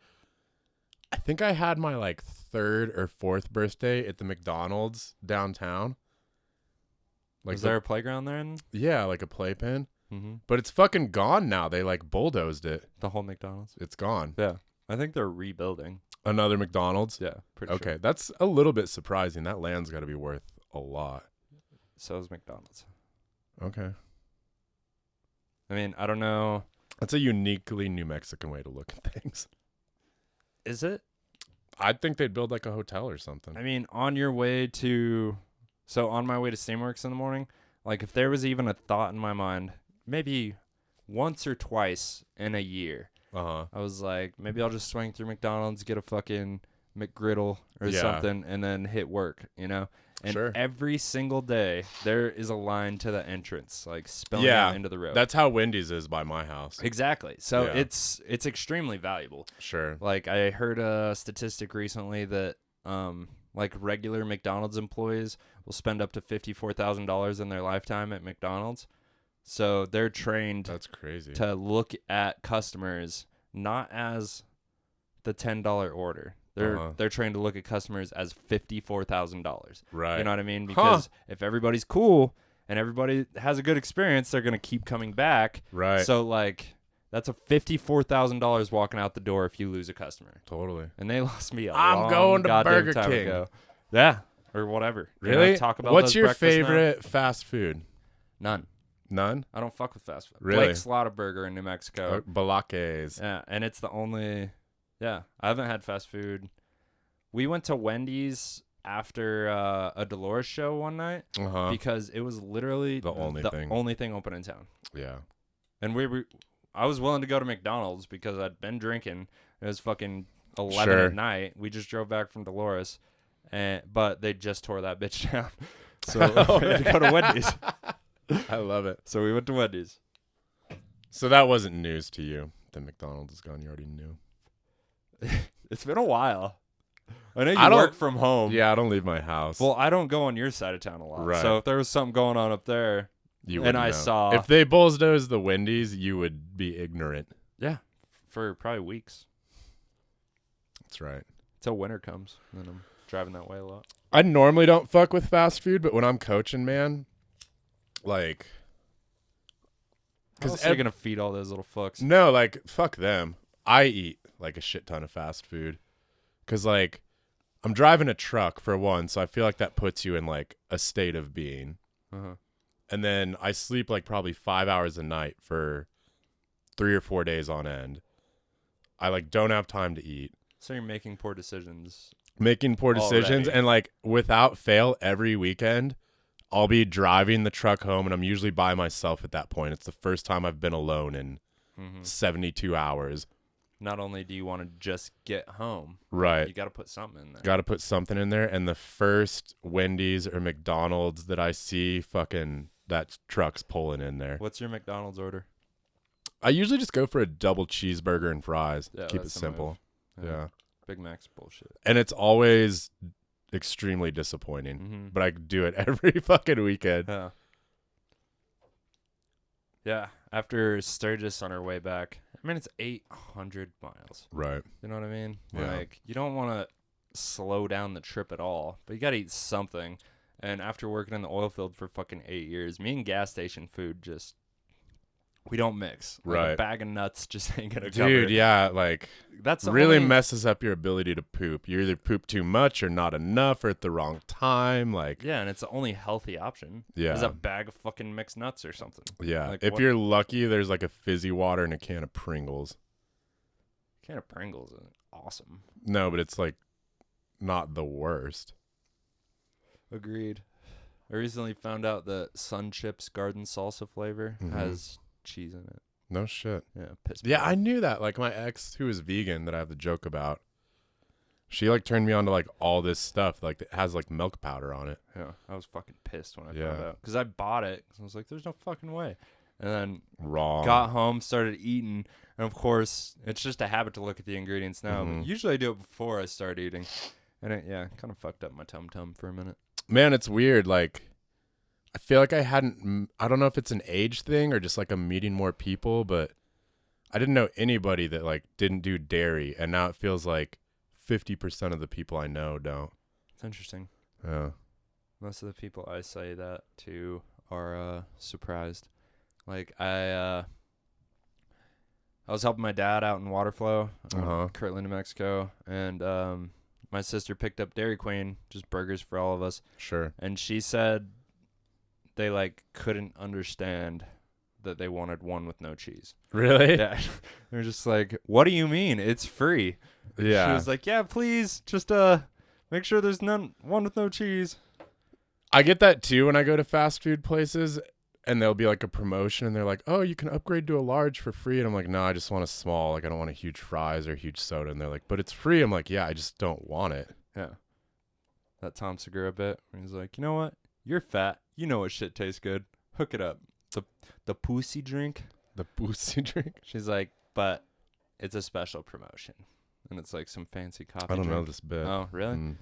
I think I had my like 3rd or 4th birthday at the McDonald's downtown. Like Was there a playground there? yeah, like a playpen. Mm-hmm. But it's fucking gone now. They like bulldozed it. The whole McDonald's? It's gone. Yeah. I think they're rebuilding. Another McDonald's? Yeah. Pretty Okay, sure. that's a little bit surprising. That land's got to be worth a lot. So is McDonald's. Okay. I mean, I don't know. That's a uniquely New Mexican way to look at things. Is it? I think they'd build like a hotel or something. I mean, on my way to Steamworks in the morning, like if there was even a thought in my mind, maybe once or twice in a year, Uh-huh. I was like, maybe I'll just swing through McDonald's, get a fucking McGriddle or Yeah. something, and then hit work, you know? And Sure. every single day, there is a line to the entrance, like spilling Yeah, out into the road. That's how Wendy's is by my house. Exactly. So Yeah. it's extremely valuable. Sure. Like I heard a statistic recently that like regular McDonald's employees will spend up to $54,000 in their lifetime at McDonald's. So they're trained That's crazy. to look at customers not as the $10 order. They're trained to look at customers as $54,000. Right. You know what I mean? Because if everybody's cool and everybody has a good experience, they're going to keep coming back. Right. So like that's a $54,000 walking out the door if you lose a customer. Totally. And they lost me a I'm long going to goddamn Burger time King. ago. Yeah, or whatever. You know, Really? talk about What's those your breakfast now? favorite fast food? None. None? I don't fuck with fast food. Really? Blake's Slaughter Burger in New Mexico. Balaques. Yeah, and it's the only. Yeah, I haven't had fast food. We went to Wendy's after a Dolores show one night Uh-huh. because it was literally The only thing. only thing open in town. Yeah. And I was willing to go to McDonald's because I'd been drinking. It was fucking 11 Sure. at night. We just drove back from Dolores, but they just tore that bitch down. So we had to go to Wendy's. I love it. So we went to Wendy's. So that wasn't news to you. The McDonald's is gone. You already knew. It's been a while. I know you I don't- work from home. Yeah, I don't leave my house. Well, I don't go on your side of town a lot. Right. So if there was something going on up there, you and wouldn't I know. saw- If they bulldozed the Wendy's, you would be ignorant. yeah, for probably weeks That's right. until winter comes. And then I'm driving that way a lot. I normally don't fuck with fast food, but when I'm coaching, man, like, How else are you gonna feed all those little fucks? no, like, fuck them. I eat like a shit ton of fast food because, like, I'm driving a truck for one, so I feel like that puts you in like a state of being. Uh-huh. And then I sleep like probably 5 hours a night for 3 or 4 days on end. I like don't have time to eat. So you're making poor decisions. Making poor decisions. Already. And like without fail, every weekend, I'll be driving the truck home and I'm usually by myself at that point. It's the first time I've been alone in 72 hours. Not only do you want to just get home, Right. you got to put something in there. Got to put something in there. And the first Wendy's or McDonald's that I see, fucking that truck's pulling in there. What's your McDonald's order? I usually just go for a double cheeseburger and fries. Yeah, Keep it that's the simple. move. Yeah. Big Mac's bullshit. And it's always extremely disappointing, but I do it every fucking weekend. Yeah. Yeah. After Sturgis on our way back, I mean, it's 800 miles. Right. You know what I mean? Yeah. Like, you don't want to slow down the trip at all, but you got to eat something. And after working in the oil field for fucking 8 years, me and gas station food just, we don't mix. Like Right. A bag of nuts just ain't going to cover. Dude, yeah, like That's the really only- messes up your ability to poop. You either poop too much or not enough or at the wrong time. Like, Yeah, and it's the only healthy option. Yeah. Is a bag of fucking mixed nuts or something. yeah. Like, If what- you're lucky, there's like a fizzy water and a can of Pringles. Can of Pringles is awesome. No, but it's like not the worst. Agreed. I recently found out that Sun Chips garden salsa flavor has cheese in it. No shit. Yeah, piss. Yeah, poor. I knew that. Like my ex, who is vegan, that I have the joke about, she like turned me on to like all this stuff. Like it has like milk powder on it. Yeah, I was fucking pissed when I found Yeah. out because I bought it. 'Cause I was like, "There's no fucking way." And then Wrong. got home, started eating, and of course, it's just a habit to look at the ingredients now. But usually, I do it before I start eating, and it kind of fucked up my tum tum for a minute. Man, it's weird. Like, I feel like I don't know if it's an age thing or just like I'm meeting more people, but I didn't know anybody that like didn't do dairy. And now it feels like 50% of the people I know don't. It's interesting. Yeah. Most of the people I say that to are surprised. Like I was helping my dad out in Waterflow, Kirtland, New Mexico, and my sister picked up Dairy Queen, just burgers for all of us, Sure. and she said they like couldn't understand that they wanted one with no cheese. Really? Yeah, they're just like, "What do you mean? It's free." Yeah. She was like, "Yeah, please, just make sure there's one with no cheese." I get that too when I go to fast food places and there'll be like a promotion and they're like, "Oh, you can upgrade to a large for free." And I'm like, "No, I just want a small. Like I don't want a huge fries or a huge soda." And they're like, "But it's free." I'm like, "Yeah, I just don't want it." Yeah. That Tom Segura bit where he's like, "You know what? You're fat. You know what shit tastes good. Hook it up." The pussy drink. The boozy drink. She's like, "But it's a special promotion." And it's like some fancy coffee I don't know drink. this bit. Oh, really? Mm.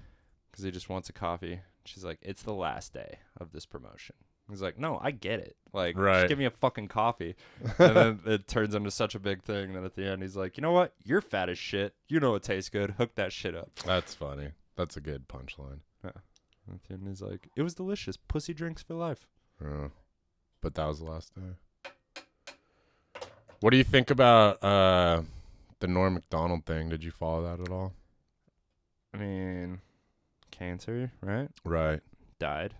Because he just wants a coffee. She's like, "It's the last day of this promotion." He's like, "No, I get it. Like, Right. just give me a fucking coffee." And then it turns into such a big thing that at the end he's like, "You know what? You're fat as shit. You know what tastes good. Hook that shit up." That's funny. That's a good punchline. And he's like, "It was delicious. Pussy drinks for life." But that was the last day. What do you think about the Norm Macdonald thing? Did you follow that at all? I mean, cancer, right? Right. Died.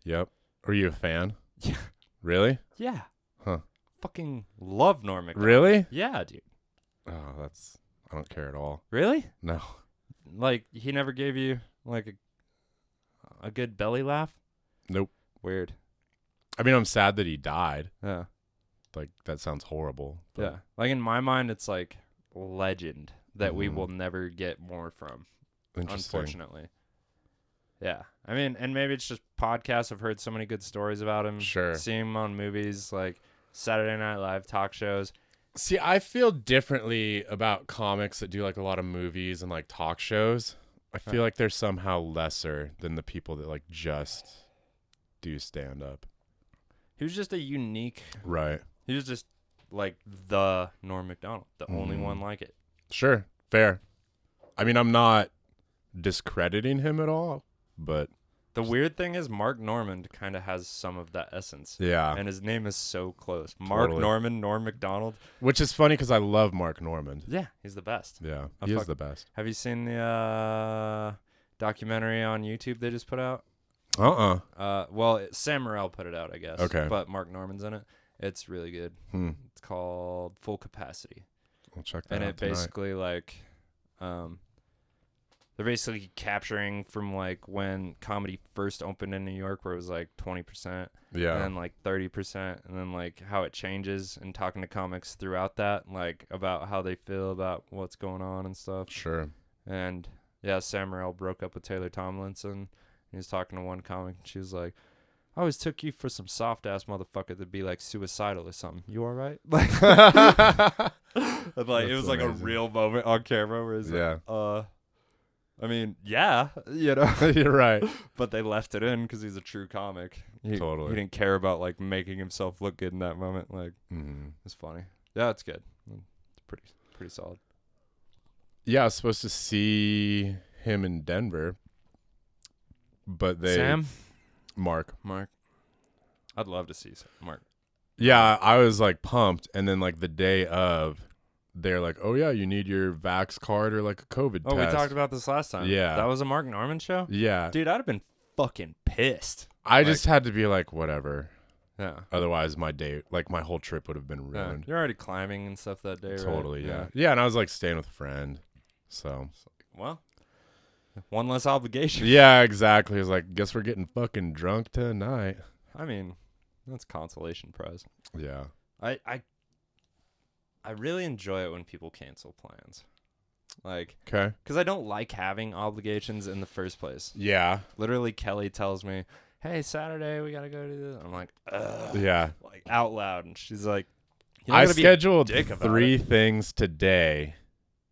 Yep. Are you a fan? Yeah. Really? Yeah. Huh. Fucking love Norm Macdonald. Really? Yeah, dude. Oh, I don't care at all. Really? No. Like, he never gave you, like, a good belly laugh? Nope. Weird. I mean, I'm sad that he died. Yeah. Like, that sounds horrible. But Yeah. Like, in my mind, it's, like, legend that we Mhm. will never get more from, Interesting. unfortunately. Yeah. I mean, and maybe it's just podcasts. I've heard so many good stories about him. Sure. Seeing him on movies, like Saturday Night Live talk shows. See, I feel differently about comics that do like a lot of movies and like talk shows. I feel like they're somehow lesser than the people that like just do stand up. He was just a unique. Right. He was just like the Norm Macdonald, the only one like it. Sure. Fair. I mean, I'm not discrediting him at all, but The weird thing is Mark Normand kind of has some of that essence. yeah. And his name is so close. Mark Totally. Normand, Norm Macdonald. Which is funny because I love Mark Normand. Yeah, he's the best. Yeah. I He is fuck- the best. Have you seen the documentary on YouTube they just put out? Well, Sam Morril put it out, I guess. Okay. But Mark Normand's in it. It's really good. It's called Full Capacity. I'll check that and out it tonight. basically like, they're basically capturing from like when comedy first opened in New York, where it was like 20%, Yeah. and then like 30%, and then like how it changes, and talking to comics throughout that, like about how they feel about what's going on and stuff. Sure. And yeah, Sam Morril broke up with Taylor Tomlinson. He was talking to one comic, and she was like, I always took you for some soft ass motherfucker to be like suicidal or something. You all right? Like, it was like a real moment on camera where it's Yeah. like, I mean, yeah, you know. You're right. But they left it in because he's a true comic. He Totally. didn't care about like making himself look good in that moment. Like, it's funny. Yeah, it's good. It's pretty solid. Yeah, I was supposed to see him in Denver, but Mark. I'd love to see Mark. Yeah, I was like pumped, and then like the day of, they're like, "Oh yeah, you need your Vax card or like a COVID test." Oh, we talked about this last time. Yeah. That was a Mark Norman show? Yeah. Dude, I'd have been fucking pissed. I just had to be like, whatever. Yeah. Otherwise, my day, like my whole trip would have been Yeah. ruined. You're already climbing and stuff that day, right? Totally, yeah. Yeah, and I was like staying with a friend. So. Well, one less obligation. Yeah, exactly. I was like, guess we're getting fucking drunk tonight. I mean, that's consolation prize. Yeah. I really enjoy it when people cancel plans. Like, Okay. because I don't like having obligations in the first place. Yeah. Literally, Kelly tells me, hey, Saturday, we got to go do this. I'm like, ugh. Yeah. Like, out loud. And she's like, I scheduled dick about 3 it. things today,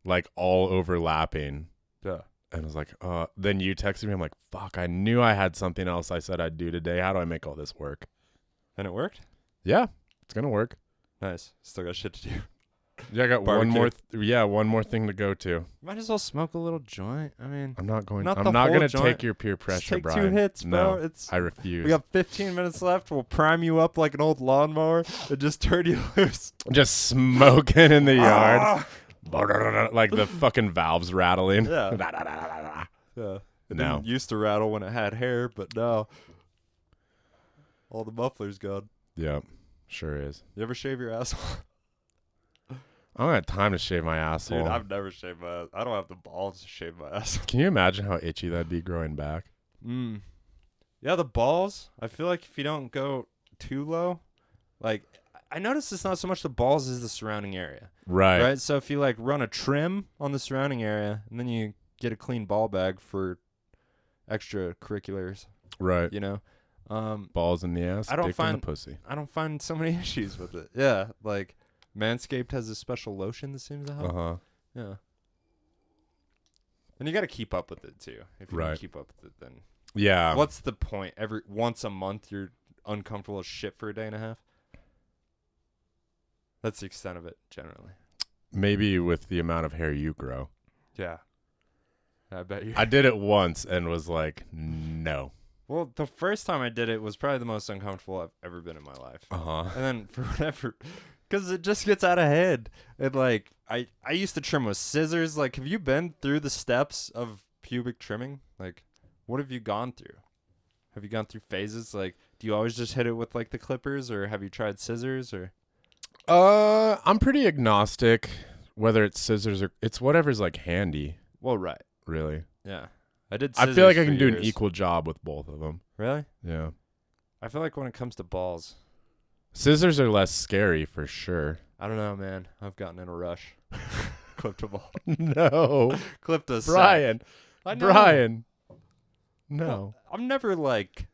like all overlapping. Yeah. And I was like, then you texted me. I'm like, fuck, I knew I had something else I said I'd do today. How do I make all this work? And it worked? Yeah, it's going to work. Nice. Still got shit to do. Yeah, I got Barbecue. one more thing to go to. Might as well smoke a little joint. I mean, I'm not going Not I'm the not whole going to joint. take your peer pressure, just take Brian. 2 hits, bro. No, I refuse. We got 15 minutes left. We'll prime you up like an old lawnmower and just turn you loose. Just smoking in the yard. Ah! Like the fucking valves rattling. Yeah. Yeah. It No. didn't used to rattle when it had hair, but now all the mufflers gone. Yeah, sure is. You ever shave your asshole? I don't have time to shave my asshole. Dude, I've never shaved my ass. I don't have the balls to shave my asshole. Can you imagine how itchy that'd be growing back? Yeah, the balls. I feel like if you don't go too low, like I noticed it's not so much the balls as the surrounding area. Right. So if you like run a trim on the surrounding area and then you get a clean ball bag for extracurriculars, Right. you know, Balls in the ass, I don't dick in find- the pussy. I don't find so many issues with it. Yeah, like Manscaped has a special lotion that seems to help. Uh-huh. Yeah. And you got to keep up with it too. If you don't Right. keep up with it, then Yeah. what's the point? Once a month, you're uncomfortable as shit for a day and a half. That's the extent of it, generally. Maybe with the amount of hair you grow. Yeah. I bet you. I did it once and was like, no. Well, the first time I did it was probably the most uncomfortable I've ever been in my life. Uh-huh. And then for whatever, because it just gets out of hand. And like, I used to trim with scissors. Like, have you been through the steps of pubic trimming? Like, what have you gone through? Have you gone through phases? Like, do you always just hit it with like the clippers, or have you tried scissors, or? I'm pretty agnostic whether it's scissors or it's whatever's like handy, Well, right. really. Yeah. I did I scissors feel like I for can do an years. equal job with both of them. Really? Yeah. I feel like when it comes to balls, Scissors are less scary for sure. I don't know, man. I've gotten in a rush. Clipped a ball. No. Clipped a sack. Brian. I know. Brian. No. Well, I'm never like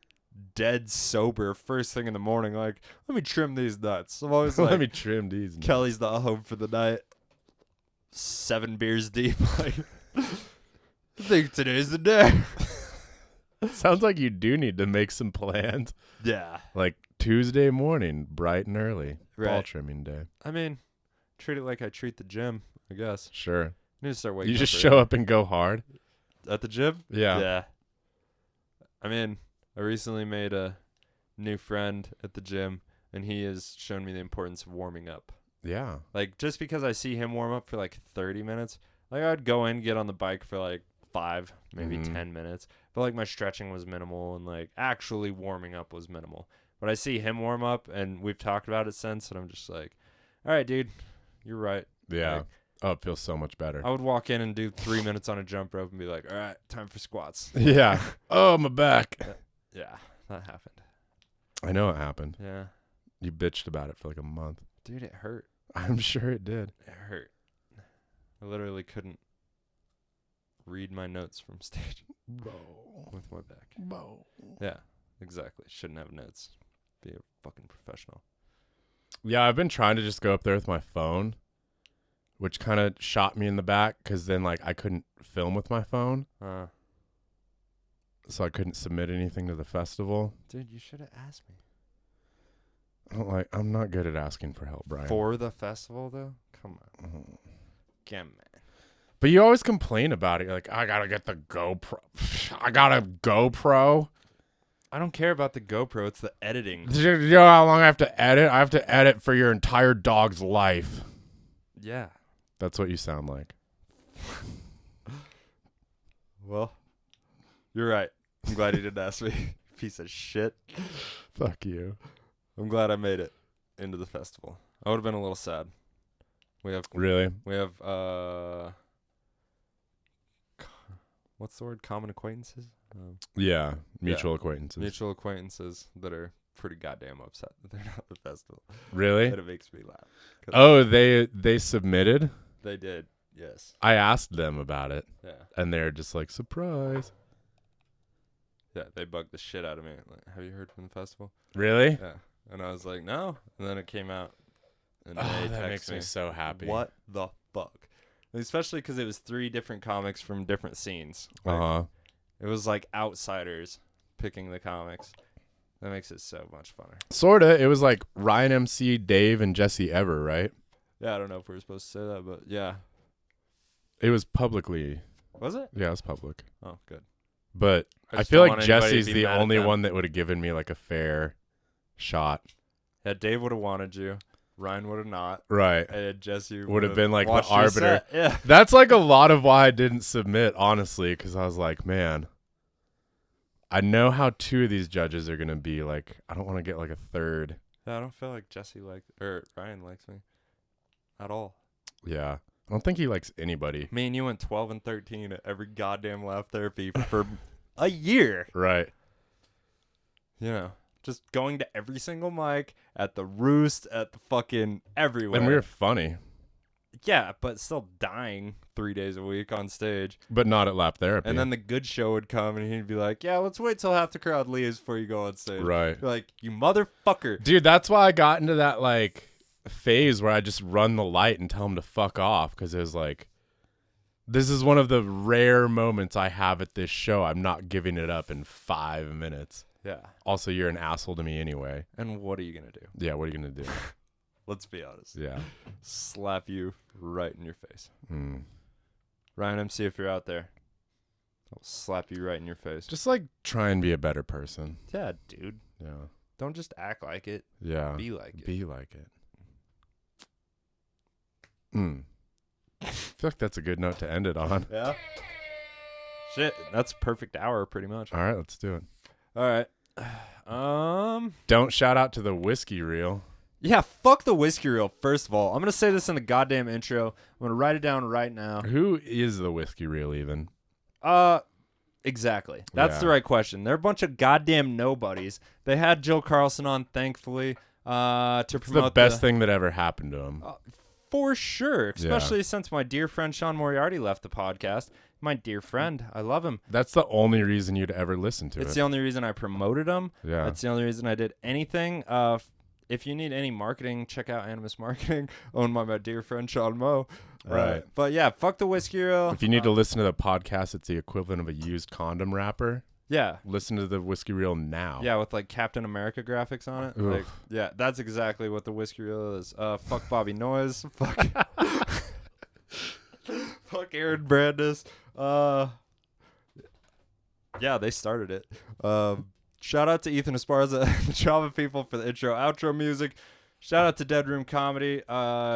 dead sober first thing in the morning. Like, let me trim these nuts. I'm always like, Let me trim these. Kelly's not home for the night. 7 beers deep. Like, I think today's the day. Sounds like you do need to make some plans. Yeah. Like Tuesday morning, bright and early. Ball Right. trimming day. I mean, treat it like I treat the gym, I guess. Sure. I need to start waking You up just early. show up and go hard. At the gym? Yeah. Yeah. I mean, I recently made a new friend at the gym, and he has shown me the importance of warming up. Yeah. Like, just because I see him warm up for like 30 minutes, like I'd go in, get on the bike for like 5, maybe Mhm. 10 minutes. But like my stretching was minimal, and like actually warming up was minimal. But I see him warm up, and we've talked about it since, and I'm just like, all right, dude, you're right. Yeah. Like, Oh, it feels so much better. I would walk in and do 3 minutes on a jump rope and be like, all right, time for squats. Yeah. Oh, my back. Yeah, that happened. I know it happened. Yeah. You bitched about it for like a month. Dude, it hurt. I'm sure it did. It hurt. I literally couldn't read my notes from stage with my back. Yeah, exactly. Shouldn't have notes. Be a fucking professional. Yeah, I've been trying to just go up there with my phone, which kind of shot me in the back because then like I couldn't film with my phone. So I couldn't submit anything to the festival. Dude, you should have asked me. I'm not good at asking for help, Brian. For the festival, though? Come on. Come on. But you always complain about it. You're like, I gotta get the GoPro. I got a GoPro. I don't care about the GoPro. It's the editing. You know how long I have to edit? I have to edit for your entire dog's life. Yeah. That's what you sound like. Well, you're right. I'm glad you didn't ask me. Piece of shit. Fuck you. I'm glad I made it into the festival. I would have been a little sad. Really? We have what's the word? Common acquaintances? Yeah. Mutual acquaintances. Mutual acquaintances that are pretty goddamn upset that they're not at the festival. Really? And it makes me laugh. Oh, they submitted? They did, yes. I asked them about it. Yeah. And they're just like, surprise. Yeah, they bugged the shit out of me. Like, have you heard from the festival? Really? Yeah. And I was like, no. And then it came out. And Oh, they that texted makes me so happy. What the fuck? Especially because it was 3 different comics from different scenes. Like, Uh-huh. It was like outsiders picking the comics. That makes it so much funner. Sorta. It was like Ryan MC, Dave, and Jesse Ever, right? Yeah, I don't know if we were supposed to say that, but yeah. It was publicly. Was it? Yeah, it was public. Oh, good. But I just feel don't like want anybody to Jesse's be the mad at only them. one that would have given me like a fair shot. Yeah, Dave would have wanted you. Ryan would have not. Right. And Jesse Would have been like the watched your arbiter. set. Yeah. That's like a lot of why I didn't submit, honestly, because I was like, man, I know how 2 of these judges are going to be. Like, I don't want to get like a third. Yeah, I don't feel like Ryan likes me at all. Yeah. I don't think he likes anybody. Me and you went 12 and 13 at every goddamn laugh therapy for a year. Right. You know, just going to every single mic, at the Roost, at the fucking everywhere. And we were funny, Yeah, but still dying 3 days a week on stage. but not at lap therapy. And then the good show would come and he'd be like, yeah, let's wait till half the crowd leaves before you go on stage. Right. You're like, you motherfucker. Dude, that's why I got into that like phase where I just run the light and tell him to fuck off, because it was like, this is one of the rare moments I have at this show. I'm not giving it up in 5 minutes. Yeah. Also, you're an asshole to me anyway. And what are you going to do? Yeah, what are you going to do? Let's be honest. Yeah. Slap you right in your face. Mm. Ryan MC, if you're out there, I'll slap you right in your face. Just like try and be a better person. Yeah, dude. Yeah. Don't just act like it. Yeah. Be like it. Be like it. I feel like that's a good note to end it on. Yeah. Shit, that's perfect hour pretty much. All right, let's do it. All right. Don't shout out to the whiskey reel. Yeah, fuck the whiskey reel, first of all. I'm going to say this in the goddamn intro. I'm going to write it down right now. Who is the whiskey reel even? Exactly. That's Yeah. the right question. They're a bunch of goddamn nobodies. They had Jill Carlson on, thankfully, to It's promote the best thing that ever happened to him. For sure, especially since my dear friend Sean Moriarty left the podcast. My dear friend, I love him. That's the only reason you'd ever listen to It's it. the only reason I promoted him. Yeah. That's the only reason I did anything. If you need any marketing, check out Animus Marketing, owned by my dear friend Sean Moe. Right. But yeah, fuck the whiskey reel. If you need to listen to the podcast, it's the equivalent of a used condom wrapper. Yeah. Listen to the whiskey reel now. Yeah, with like Captain America graphics on it. Oof. Like, yeah, that's exactly what the whiskey reel is. Fuck Bobby Noyes. Fuck. Fuck Aaron Brandis. Yeah, they started it. Shout out to Ethan Esparza and the Java people for the intro outro music. Shout out to Dead Room Comedy.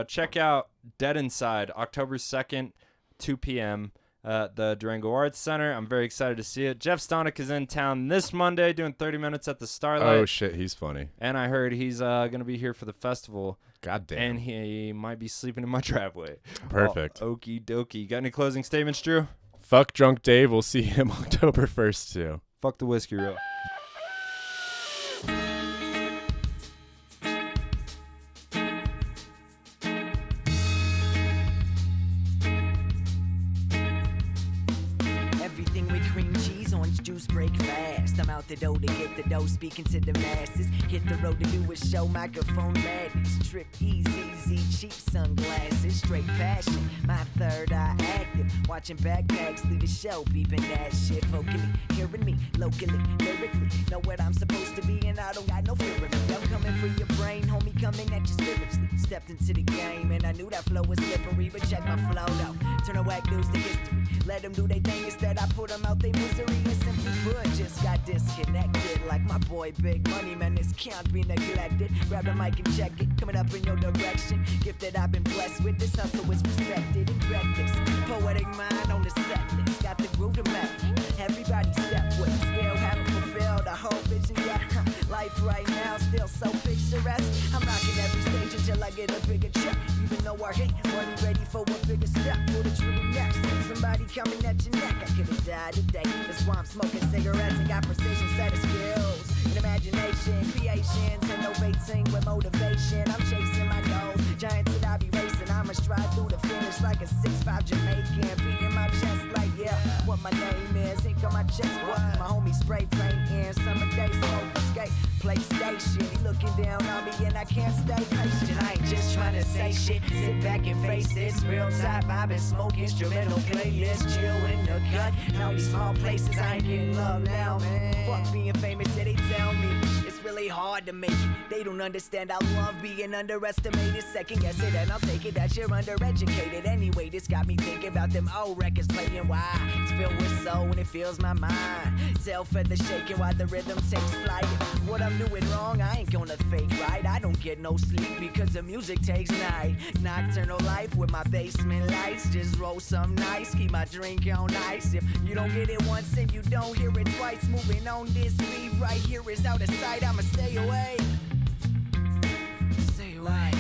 Check out Dead Inside, October 2nd, 2 p.m. at the Durango Arts Center. I'm very excited to see it. Jeff Stonick is in town this Monday doing 30 minutes at the Starlight. Oh, shit. He's funny. And I heard he's going to be here for the festival. God damn. And he might be sleeping in my driveway. Perfect. Okie dokie. Got any closing statements, Drew? Fuck Drunk Dave. We'll see him October 1st, too. Fuck the whiskey reel. Everything with cream cheese, orange juice, break fast. I'm out the door to get the dough, speaking to the masses. Hit the road to do a show, microphone madness. Trip easy, cheap sunglasses, straight passion. My third eye active, watching backpacks lead the show, beeping that shit vocally. Hearing me locally, lyrically, know what I'm supposed to be, and I don't got no fear of it. I'm coming for your brain, homie, coming at you spiritually. Stepped into the game, and I knew that flow was slippery, but check my flow though. Turn the whack news to history. Let them do their thing, instead I put them out their misery. And simply put, just got disconnected. Like my boy Big Money, man, this can't be neglected. Grab the mic and check it, coming up in your direction. Gift that I've been blessed with, this hustle is respected and reckless. Poetic mind on the set list, got the groove to match. Everybody step with it, still haven't fulfilled a whole vision yet. Life right now still so picturesque. I'm knocking every stage until I get a bigger check. Even though I hate money, ready for a bigger step. Pull the trigger next. Somebody coming at your neck. I could've died today. That's why I'm smoking cigarettes and got precision set of skills and imagination, creations, innovating with motivation. I'm chasing my goals, giants that I be racing. I'ma stride through the finish like a 6'5" Jamaican, beating my chest like yeah. What my name is, ink on my chest. What my homie spray painting, summer day smoke skate, PlayStation. He looking down on me and I can't stay patient. I ain't just trying to say shit. Sit back and face this real type. I've been smoking instrumental playlist, chill in the cut. Now these small places I ain't getting love now, man. Fuck being famous, yeah, they tell me it's really hard to make it. They don't understand I love being underestimated. Second guess it and I'll take it that you're undereducated. Anyway, this got me thinking about them old records playing. Why? It's filled with soul and it fills my mind. Tail feather shaking while the rhythm takes flight. What I'm doing wrong, I ain't gonna fake right. I don't get no sleep because the music takes night. Nocturnal life with my basement lights. Just roll some nice, keep my drink on ice. If you don't get it once and you don't hear it twice, moving on this beat right here is out of sight. I'ma stay away. Stay away.